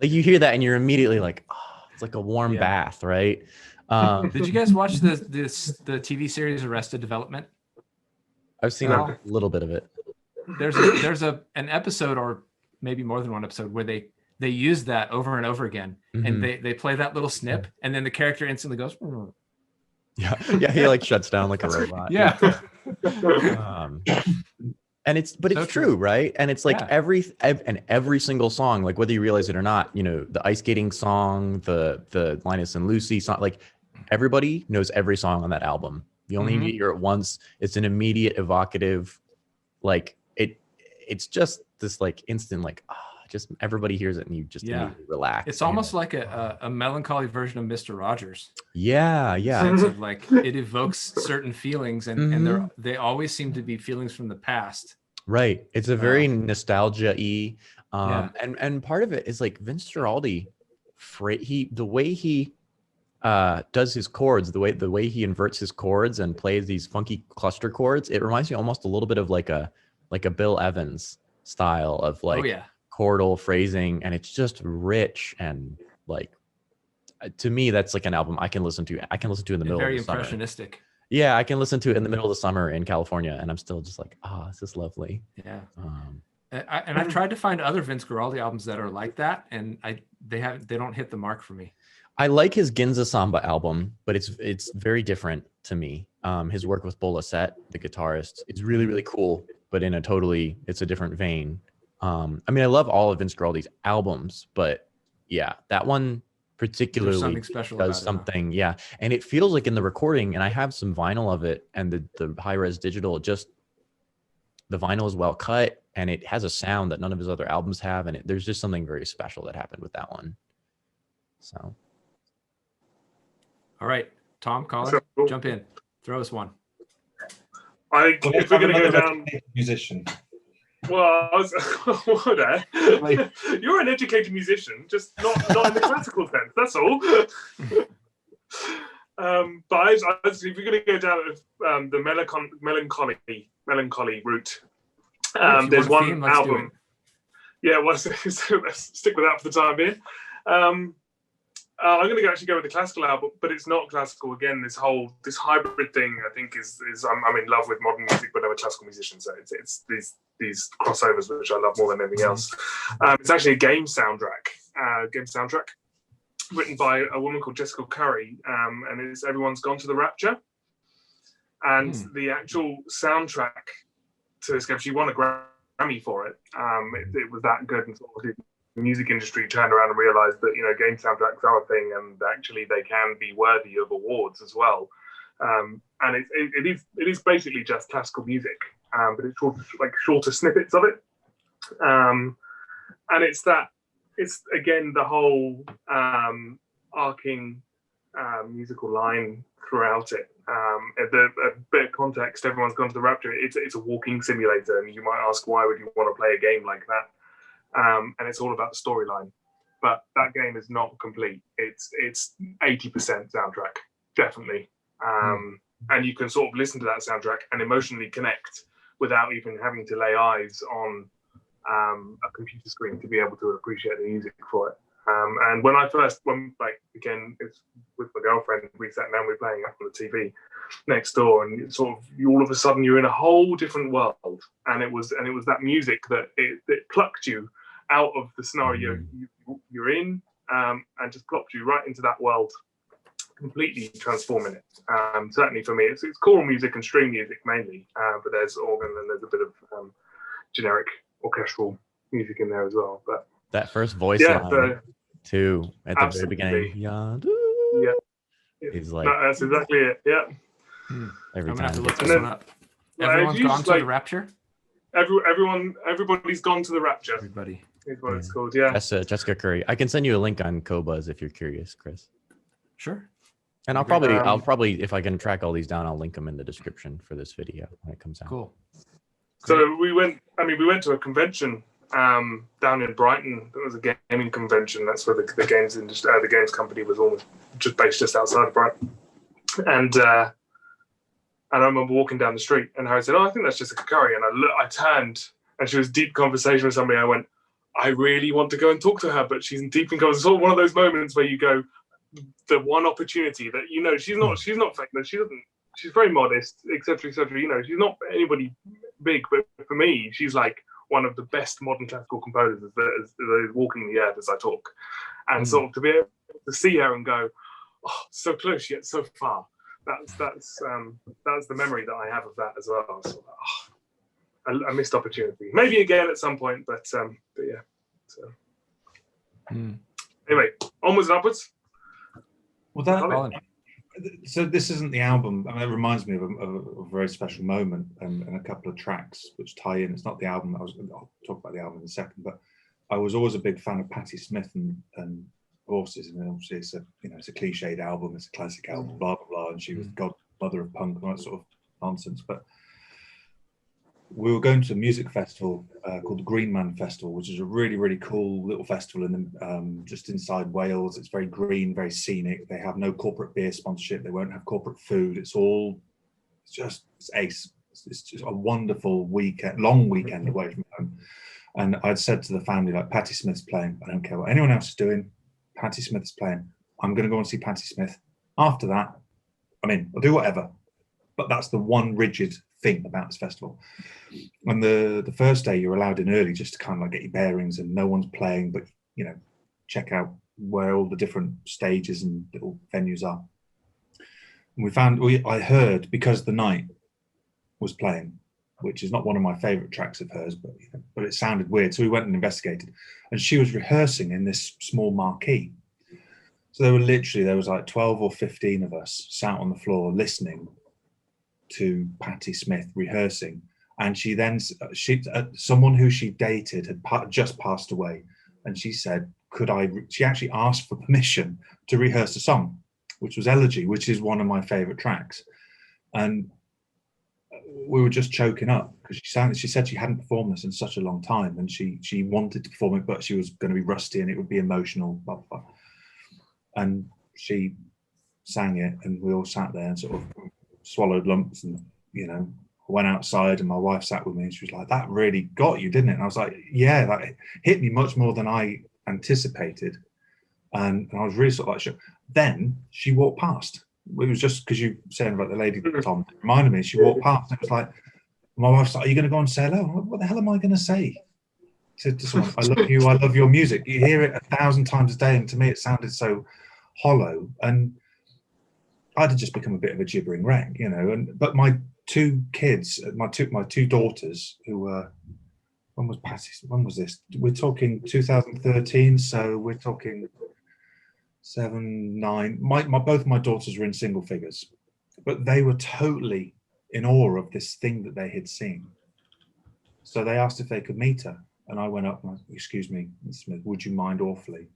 Like you hear that and you're immediately like, oh, it's like a warm bath, right? Did you guys watch the TV series Arrested Development? I've seen a little bit of it. There's an episode, or maybe more than one episode, where they use that over and over again, and they play that little snip, and then the character instantly goes. Yeah, he like shuts down like a robot. Yeah. And it's true, right? And it's like every single song, like whether you realize it or not, you know, the ice skating song, the Linus and Lucy song, like everybody knows every song on that album. You only need to hear it once. It's an immediate evocative, like it's just this like instant, like just everybody hears it and you just immediately relax. It's almost like a melancholy version of Mr. Rogers. Yeah. In the sense of like it evokes certain feelings and they always seem to be feelings from the past. Right. It's a very nostalgia-y. And part of it is like Vince Guaraldi, the way he does his chords, the way he inverts his chords and plays these funky cluster chords, it reminds me almost a little bit of like a Bill Evans style of like chordal phrasing, and it's just rich and like to me that's like an album I can listen to in the middle of the summer. Very impressionistic. Yeah, I can listen to it in the middle of the summer in California, and I'm still just like, this is lovely. Yeah. And I've tried to find other Vince Guaraldi albums that are like that, and they don't hit the mark for me. I like his Ginza Samba album, but it's very different to me. His work with Bola Set, the guitarist, it's really, really cool, but it's a different vein. I mean, I love all of Vince Guaraldi's albums, but yeah, that one particularly something special does something. Yeah. And it feels like in the recording, and I have some vinyl of it and the high-res digital, just the vinyl is well cut and it has a sound that none of his other albums have. And there's just something very special that happened with that one. So. All right, Tom, Colin, jump in. Throw us one. If we're going to go down... Musician. Well, you're an educated musician, just not in the classical sense. That's all. But if you're going to go down the melancholy route, there's one album. Yeah, well, so let's stick with that for the time being. I'm going to actually go with the classical album, but it's not classical. Again, this hybrid thing, I think, is I'm in love with modern music, but I'm a classical musician, so it's these crossovers which I love more than anything else. It's actually a game soundtrack written by a woman called Jessica Curry, and it's Everyone's Gone to the Rapture. And the actual soundtrack to this game, she won a Grammy for it. It was that good, and sort of the music industry turned around and realized that, you know, game soundtracks are a thing, and actually they can be worthy of awards as well. And it is basically just classical music, but it's shorter snippets of it. And it's again the whole arcing musical line throughout it. A bit of context: Everyone's Gone to the Rapture. It's a walking simulator, and you might ask, why would you want to play a game like that? And it's all about the storyline, but that game is not complete. It's 80% soundtrack, definitely. And you can sort of listen to that soundtrack and emotionally connect without even having to lay eyes on a computer screen to be able to appreciate the music for it. And when I first, again, it's with my girlfriend, we sat down, we were playing up on the TV next door, and it's sort of, all of a sudden you're in a whole different world. And it was that music that it plucked you out of the scenario you're in, and just plopped you right into that world, completely transforming it. Certainly for me, it's choral music and string music mainly, but there's organ and there's a bit of generic orchestral music in there as well. But that first voice line too at the very beginning, is like, that's exactly it. Yeah. Every I'm time. gonna have to look this one up. Everyone's gone to the rapture. Everybody's gone to the rapture. Everybody is what it's called. Yeah. That's Jessica Curry. I can send you a link on Qobuz if you're curious, Chris. Sure. And I'll probably, if I can track all these down, I'll link them in the description for this video when it comes out. Cool. So we went to a convention down in Brighton. It was a gaming convention. That's where the games industry, the games company was almost just based just outside of Brighton. And I remember walking down the street, and Harry said, "Oh, I think that's Jessica Curry." And I turned, and she was in deep conversation with somebody. I went, "I really want to go and talk to her, but she's in deep conversation." It's sort of one of those moments where you go, the one opportunity that, you know, she's not famous. She's very modest, etc., etc. You know, she's not anybody big, but for me, she's like one of the best modern classical composers that is walking the earth as I talk. And sort of to be able to see her and go, "Oh, so close yet so far." That's the memory that I have of that as well. So, a missed opportunity. Maybe again at some point, but yeah. So anyway, onwards and upwards. Well, so this isn't the album. I mean, it reminds me of a very special moment and a couple of tracks which tie in. It's not the album. I'll talk about the album in a second, but I was always a big fan of Patti Smith and Horses, and obviously it's a cliched album, it's a classic album, blah blah blah, and she was godmother of punk and all that sort of nonsense. But we were going to a music festival called the Green Man Festival, which is a really, really cool little festival in just inside Wales. It's very green, very scenic. They have no corporate beer sponsorship. They won't have corporate food. It's ace. It's just a wonderful weekend, long weekend away from home. And I'd said to the family, like, Patti Smith's playing. I don't care what anyone else is doing. Patti Smith is playing. I'm going to go and see Patti Smith. After that, I'll do whatever. But that's the one rigid thing about this festival. And the first day you're allowed in early just to kind of like get your bearings, and no one's playing, but check out where all the different stages and little venues are. And I heard Because the Night was playing, which is not one of my favorite tracks of hers, but it sounded weird. So we went and investigated, and she was rehearsing in this small marquee. So there was like 12 or 15 of us sat on the floor listening to Patti Smith rehearsing. And she someone who she dated had just passed away, and she said, she actually asked for permission to rehearse a song, which was Elegy, which is one of my favorite tracks. And we were just choking up because she said she hadn't performed this in such a long time, and she wanted to perform it, but she was going to be rusty and it would be emotional, blah, blah, blah. And she sang it, and we all sat there and sort of swallowed lumps, and went outside, and my wife sat with me, and she was like, that really got you, didn't it? And I was like, yeah, that hit me much more than I anticipated. And I was really sort of like, sure. Then she walked past. It was just because you were saying about the lady, Tom, it reminded me, she walked past, and it was like, my wife's like, are you going to go and say hello? What the hell am I going to say to someone? I love you, I love your music. You hear it 1,000 times a day, and to me it sounded so hollow, and I'd just become a bit of a gibbering wreck, but my two kids, my two daughters, who were, when was this? We're talking 2013, so we're talking 7, 9. Both my daughters were in single figures, but they were totally in awe of this thing that they had seen. So they asked if they could meet her, and I went up and I said, excuse me, Ms. Smith, would you mind awfully?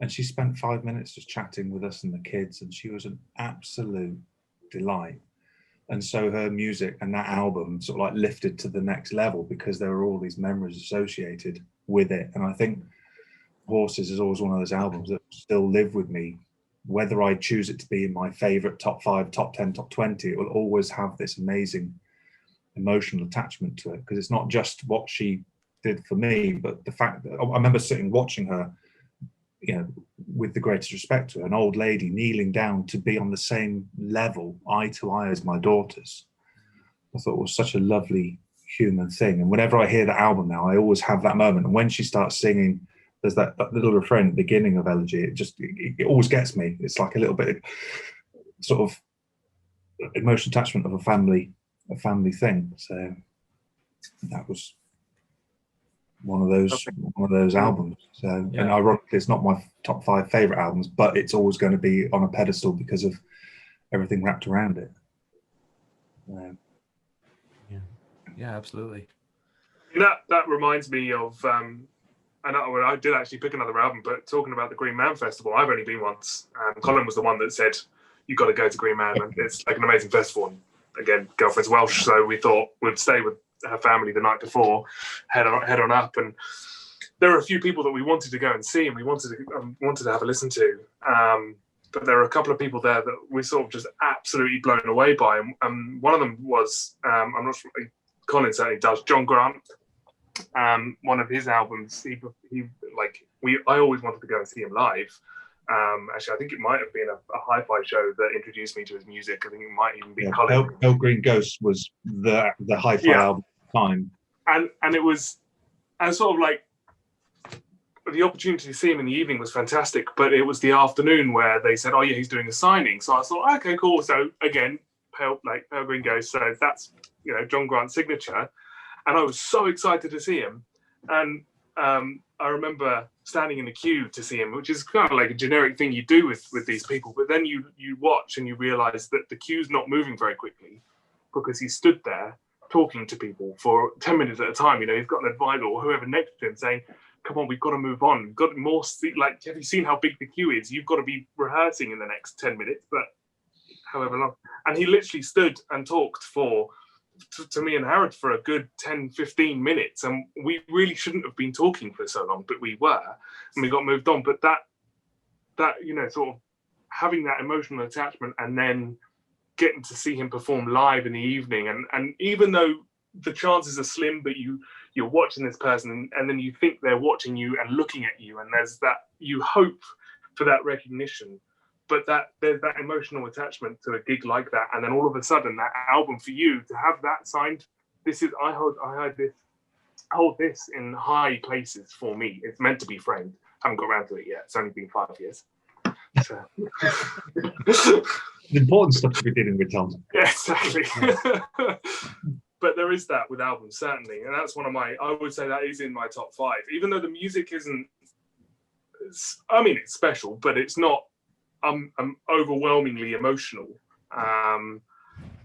And she spent 5 minutes just chatting with us and the kids, and she was an absolute delight. And so her music and that album sort of like lifted to the next level because there were all these memories associated with it. And I think Horses is always one of those albums that still live with me. Whether I choose it to be in my favorite top 5, top 10, top 20, it will always have this amazing emotional attachment to it, because it's not just what she did for me, but the fact that I remember sitting watching her, with the greatest respect to her, an old lady kneeling down to be on the same level, eye to eye, as my daughters. I thought it was such a lovely human thing. And whenever I hear the album now, I always have that moment. And when she starts singing, there's that little refrain at the beginning of Elegy, it always gets me. It's like a little bit of sort of emotional attachment of a family thing. So that was one of those albums. So, yeah. And ironically, it's not my top 5 favorite albums, but it's always going to be on a pedestal because of everything wrapped around it. Yeah, absolutely. That reminds me of, and I did actually pick another album, but talking about the Green Man Festival, I've only been once, and Colin was the one that said, you've got to go to Green Man, and it's like an amazing festival. And again, girlfriend's Welsh, so we thought we'd stay with her family the night before, head on up, and there were a few people that we wanted to go and see, and we wanted to have a listen to, but there were a couple of people there that we sort of just absolutely blown away by, and one of them was, I'm not sure, Colin certainly does, John Grant. One of his albums, I always wanted to go and see him live. Actually, I think it might have been a hi-fi show that introduced me to his music. I think it might even be Colin. Pale Green Ghost was the hi-fi album at the time. And it was, and sort of like, the opportunity to see him in the evening was fantastic, but it was the afternoon where they said, oh yeah, he's doing a signing. So I thought, okay, cool. So again, Pale Green Ghost. So that's, John Grant's signature. and I was so excited to see him. And I remember standing in the queue to see him, which is kind of like a generic thing you do with these people. But then you watch and you realise that the queue's not moving very quickly because he stood there talking to people for 10 minutes at a time. You know, he's got an advisor or whoever next to him saying, come on, we've got to move on. We've got more, like, have you seen how big the queue is? You've got to be rehearsing in the next 10 minutes, but however long. And he literally stood and talked to me and Harrod for a good 10, 15 minutes. And we really shouldn't have been talking for so long, but we were, and we got moved on. But that, you know, sort of having that emotional attachment and then getting to see him perform live in the evening. And even though the chances are slim, but you're watching this person and then you think they're watching you and looking at you, and there's that, you hope for that recognition, but there's that emotional attachment to a gig like that. And then all of a sudden that album, for you to have that signed, I hold this in high places for me. It's meant to be framed. I haven't got around to it yet. It's only been 5 years. So. The important stuff to be dealing with, Tom. Yeah, exactly. But there is that with albums, certainly. And that's I would say that is in my top 5. Even though the music isn't, it's special, but it's not I'm overwhelmingly emotional.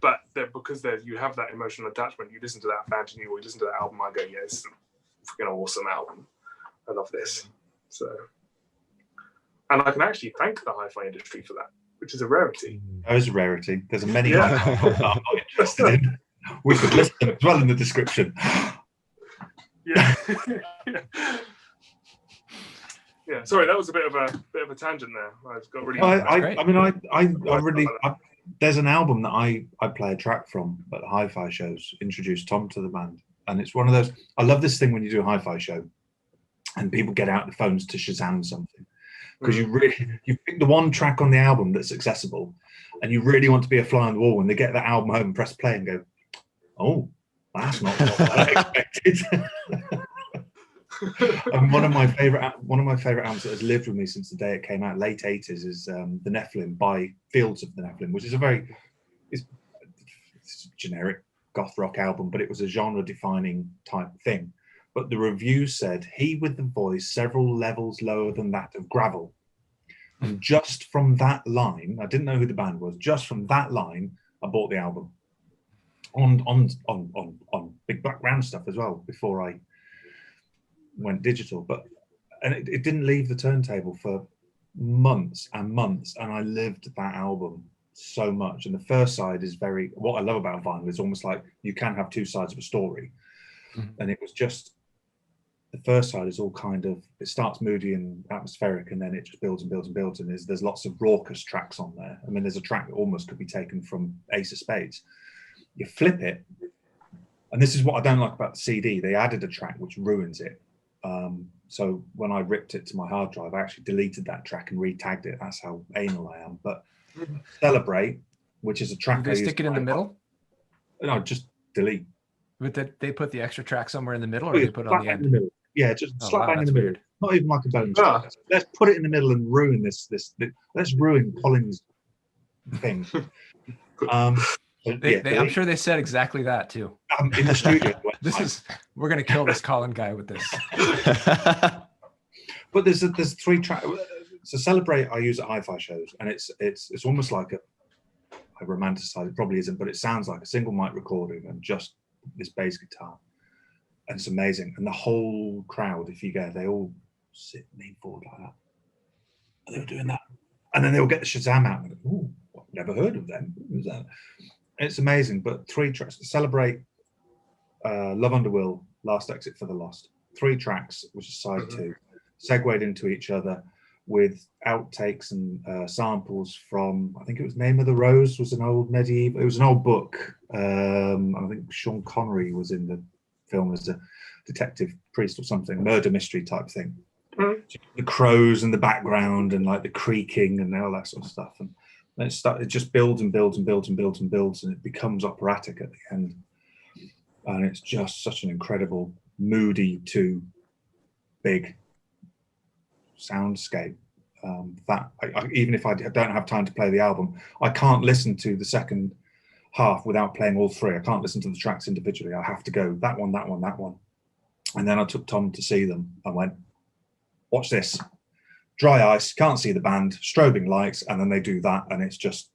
But because you have that emotional attachment, you listen to that band or you listen to that album, I go, yeah, it's a freaking awesome album. I love this. So, and I can actually thank the hi-fi industry for that, which is a rarity. That is a rarity. There's many hi-fi I'm not interested in. We could list them as well in the description. Yeah. Yeah. Sorry, that was a bit of a tangent there. I've got really. There's an album that I play a track from at hi-fi shows. Introduced Tom to the band, and it's one of those. I love this thing when you do a hi-fi show, and people get out the phones to Shazam something, because you pick the one track on the album that's accessible, and you really want to be a fly on the wall when they get that album home and press play and go, oh, that's not what I expected. And one of my favorite albums that has lived with me since the day it came out, late 80s, is the Nephilim by Fields of the Nephilim, which is it's a generic goth rock album, but it was a genre-defining type thing. But the review said, he with the voice several levels lower than that of Gravel. And just from that line, I didn't know who the band was, just from that line, I bought the album. On big background stuff as well before I went digital, and it didn't leave the turntable for months and months, and I lived that album so much. And the first side is what I love about vinyl is almost like you can have two sides of a story. And it was just, the first side is all kind of, it starts moody and atmospheric, and then it just builds and builds and builds, and there's lots of raucous tracks on there. I mean, there's a track that almost could be taken from Ace of Spades. You flip it, and this is what I don't like about the CD. They added a track which ruins it. So when I ripped it to my hard drive, I actually deleted that track and re-tagged it. That's how anal I am. But Celebrate, which is a track. Do they stick it in the middle? No, just delete. But they put the extra track somewhere in the middle, or they put it on the end? Middle. Yeah, just slap bang in the middle. Weird. Not even like a bonus. Let's put it in the middle and ruin this. Let's ruin Colin's thing. I'm sure they said exactly that too. In the studio. We're gonna kill this Colin guy with this. But there's 3 tracks. So Celebrate I use at hi-fi shows, and it's almost like I romanticize it, probably isn't, but it sounds like a single mic recording and just this bass guitar, and it's amazing. And the whole crowd, if you go, they all sit lean forward like that, and they were doing that, and then they'll get the Shazam out and go, ooh, I've never heard of them. Who's that? It's amazing. But 3 tracks: Celebrate, Love Under Will, Last Exit for the Lost. 3 tracks, which is side 2, segued into each other with outtakes and samples from, I think it was Name of the Rose, was an old medieval, it was an old book. I think Sean Connery was in the film as a detective priest or something, murder mystery type thing. The crows in the background and like the creaking and all that sort of stuff. And it just builds and builds and builds and builds and builds, and it becomes operatic at the end. And it's just such an incredible, moody to big soundscape that even if I don't have time to play the album, I can't listen to the second half without playing all three. I can't listen to the tracks individually. I have to go that one, that one, that one. And then I took Tom to see them. I went, watch this. Dry ice, can't see the band, strobing lights, and then they do that, and it's just...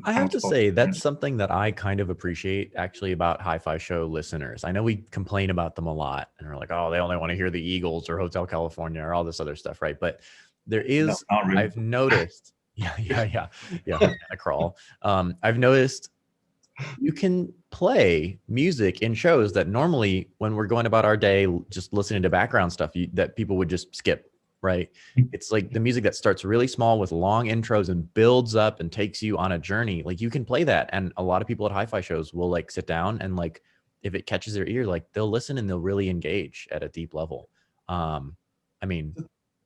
I have to say, that's something that I kind of appreciate, actually, about Hi-Fi Show listeners. I know we complain about them a lot, and we're like, oh, they only want to hear the Eagles or Hotel California or all this other stuff, right? But there is, no, really. I've noticed... Yeah. A crawl. I've noticed you can play music in shows that normally, when we're going about our day just listening to background stuff, that people would just skip, right? It's like the music that starts really small with long intros and builds up and takes you on a journey. Like, you can play that, and a lot of people at hi-fi shows will like sit down and like, if it catches their ear, like they'll listen and they'll really engage at a deep level. I mean,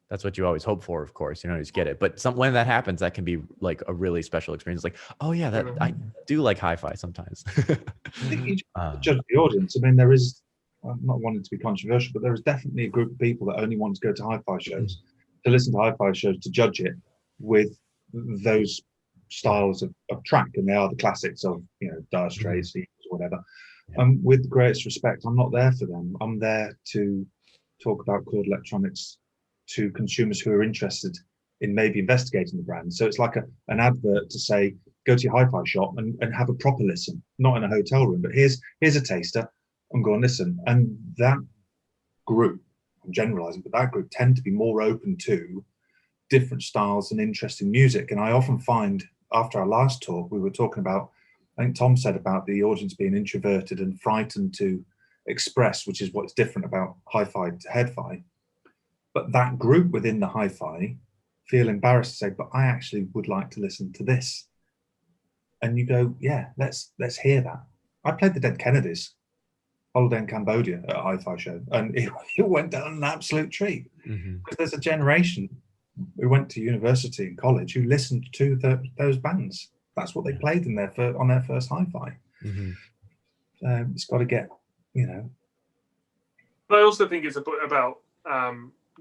that's what you always hope for, of course, you know, just get it. But when that happens, that can be like a really special experience. Like, oh yeah, that I do like hi-fi sometimes. I think you judge the audience. I mean, there is, I'm not wanting to be controversial, but there is definitely a group of people that only want to go to hi-fi shows, to listen to hi-fi shows, to judge it with those styles of track, and they are the classics of, you know, Dire Straits, whatever. With the greatest respect, I'm not there for them. I'm there to talk about Chord Electronics to consumers who are interested in maybe investigating the brand. So it's like an advert to say, go to your hi-fi shop and have a proper listen, not in a hotel room, but here's a taster, and go and listen. And that group, I'm generalizing, but that group tend to be more open to different styles and interesting music. And I often find, after our last talk, we were talking about, I think Tom said about the audience being introverted and frightened to express, which is what's different about hi-fi to head-fi. But that group within the hi-fi feel embarrassed to say, but I actually would like to listen to this. And you go, yeah, let's hear that. I played the Dead Kennedys, Holiday in Cambodia at a hi-fi show, and it went down an absolute treat. Because there's a generation who went to university and college who listened to those bands. That's what they played on their first hi-fi. It's got to get, you know. But I also think it's about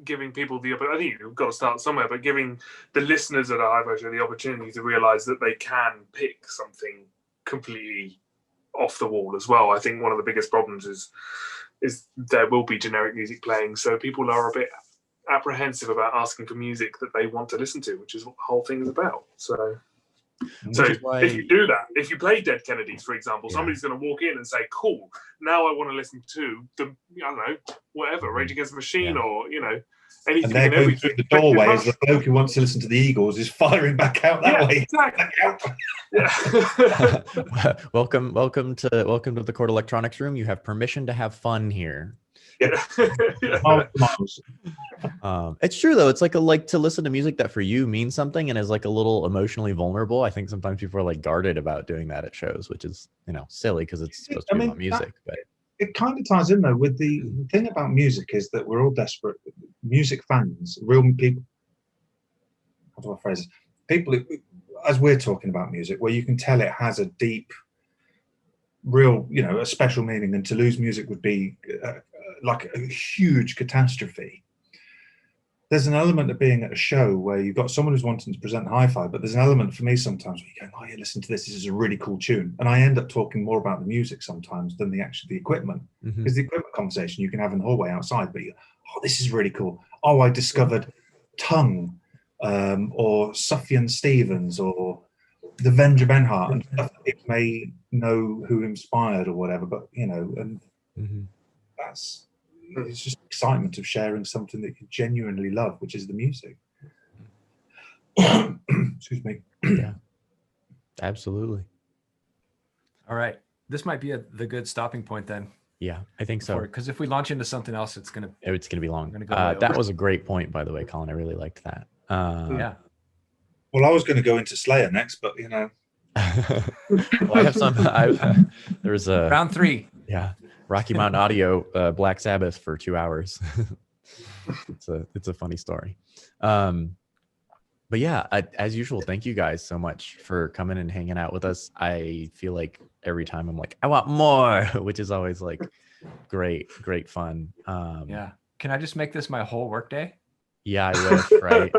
giving people I think you've got to start somewhere, but giving the listeners at a hi-fi show the opportunity to realize that they can pick something completely off the wall as well. I think one of the biggest problems is there will be generic music playing, so people are a bit apprehensive about asking for music that they want to listen to, which is what the whole thing is about. So if you do that, if you play Dead Kennedys, for example, somebody's going to walk in and say, cool, now I want to listen to the, I don't know, whatever, Rage Against the Machine or, you anything and everything. The doorway is the bloke who wants to listen to the Eagles is firing back out that way. Exactly. Welcome to the Chord Electronics room. You have permission to have fun here. It's true though. It's like to listen to music that for you means something and is like a little emotionally vulnerable. I think sometimes people are like guarded about doing that at shows, which is, silly because it's supposed to be about music. But it kind of ties in though with the thing about music is that we're all desperate music fans, real people. How do I phrase it? People, as we're talking about music, where you can tell it has a deep, real, a special meaning, and to lose music would be like a huge catastrophe. There's an element of being at a show where you've got someone who's wanting to present hi-fi, but there's an element for me sometimes where you go, oh yeah, listen to this is a really cool tune. And I end up talking more about the music sometimes than the equipment. Because the equipment conversation you can have in the hallway outside, but oh, this is really cool. Oh, I discovered Tongue or Sufjan Stevens or the Vendra Benhart and stuff that it may know who inspired or whatever, but and that's it's just excitement of sharing something that you genuinely love, which is the music. Excuse me. Yeah, absolutely. All right, this might be the good stopping point then. Yeah, I think so. Because if we launch into something else, it's gonna be long. That was a great point, by the way, Colin. I really liked that. Yeah. Well, I was going to go into Slayer next, but well, I have some. There's a round 3. Yeah, Rocky Mountain Audio, Black Sabbath for 2 hours. It's a funny story. But yeah, as usual, thank you guys so much for coming and hanging out with us. I feel like every time I'm like, I want more, which is always like great fun. Yeah. Can I just make this my whole work day? Yeah, I wish, right?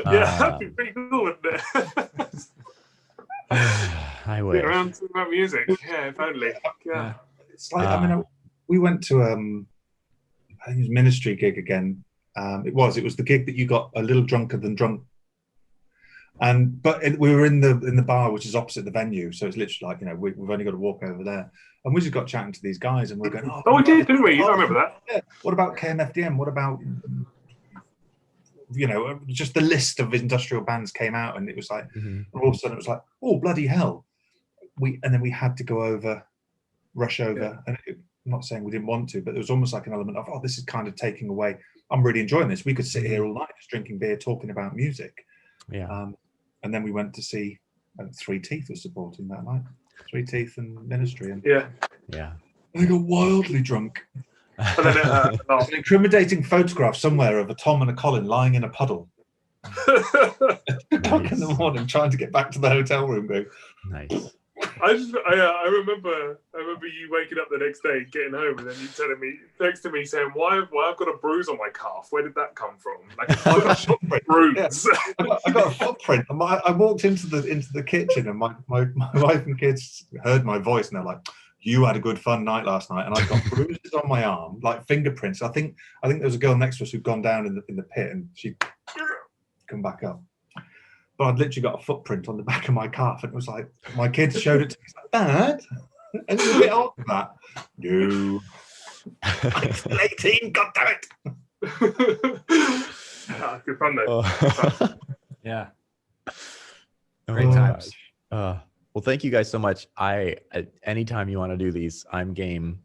Yeah, that'd be pretty cool, wouldn't it? I wish. Get around to about music. Yeah, if only. Yeah. It's like, I mean, we went to I think it was Ministry gig again. It was the gig that you got a little drunker than drunk. But we were in the bar, which is opposite the venue, so it's literally like, we've only got to walk over there, and we just got chatting to these guys, and we're going, we did, didn't we? I remember that. Yeah. What about KMFDM? What about just the list of industrial bands came out, and it was like, and all of a sudden it was like, oh bloody hell, and then we had to rush over, and I'm not saying we didn't want to, but there was almost like an element of, this is kind of taking away. I'm really enjoying this. We could sit here all night just drinking beer, talking about music. Yeah. And then we went to see Three Teeth was supporting that night. Three Teeth and Ministry. And yeah. They got wildly drunk. And then There's an incriminating photograph somewhere of a Tom and a Colin lying in a puddle. At 2 o'clock in the morning, trying to get back to the hotel room. Going, nice. I remember you waking up the next day, getting home, and then you texting me saying, "Why I've got a bruise on my calf? Where did that come from?" Like a footprint bruise. Yeah. I got a footprint. I walked into the kitchen, and my wife and kids heard my voice, and they're like, "You had a good fun night last night," and I've got bruises on my arm, like fingerprints. I think there was a girl next to us who'd gone down in the pit, and she'd come back up. But I'd literally got a footprint on the back of my calf, and it was like, my kids showed it to me. It's like, Dad, and it's a bit old for that. No. I'm still 18, God damn it. Good fun, though. Yeah. Great times. Well, thank you guys so much. Anytime you want to do these, I'm game.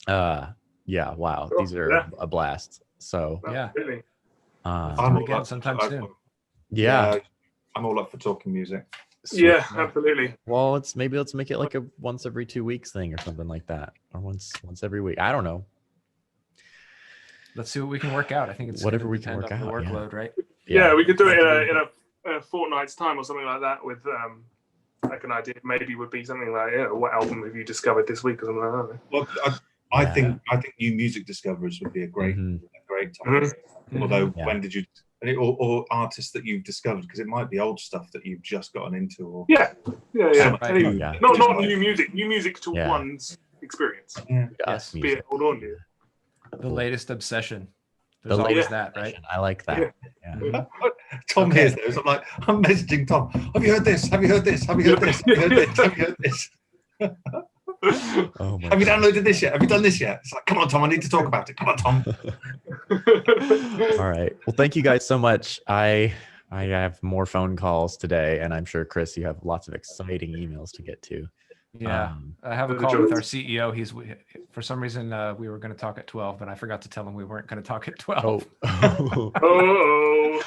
Wow. Sure. These are a blast. So, yeah. Really. Again sometime soon. Yeah, I'm all up for talking music. Sweet. Yeah, absolutely. Well, let's make it like a once every 2 weeks thing or something like that, or once every week. I don't know. Let's see what we can work out. I think it's whatever we can work out. The workload, right? Yeah, we could do it in a fortnight's time or something like that. With like an idea, maybe would be something like, what album have you discovered this week or something like that. Well, I think new music discoverers would be a great topic. Although, when did you? Or artists that you've discovered, because it might be old stuff that you've just gotten into. Or Not new music to one's experience. Yeah. Yes, be it old or new. The latest obsession. There's always that, right? I like that. Yeah. Tom hears those. I'm messaging Tom. Have you heard this? Have you heard this? Have you heard this? Have you heard this? Have you heard this? Have you downloaded this yet? Have you done this yet? It's like, come on, Tom, I need to talk about it. Come on, Tom. All right. Well, thank you guys so much. I have more phone calls today, and I'm sure, Chris, you have lots of exciting emails to get to. Yeah, I have a call with our CEO. He's for some reason we were going to talk at 12, but I forgot to tell him we weren't going to talk at 12. Oh.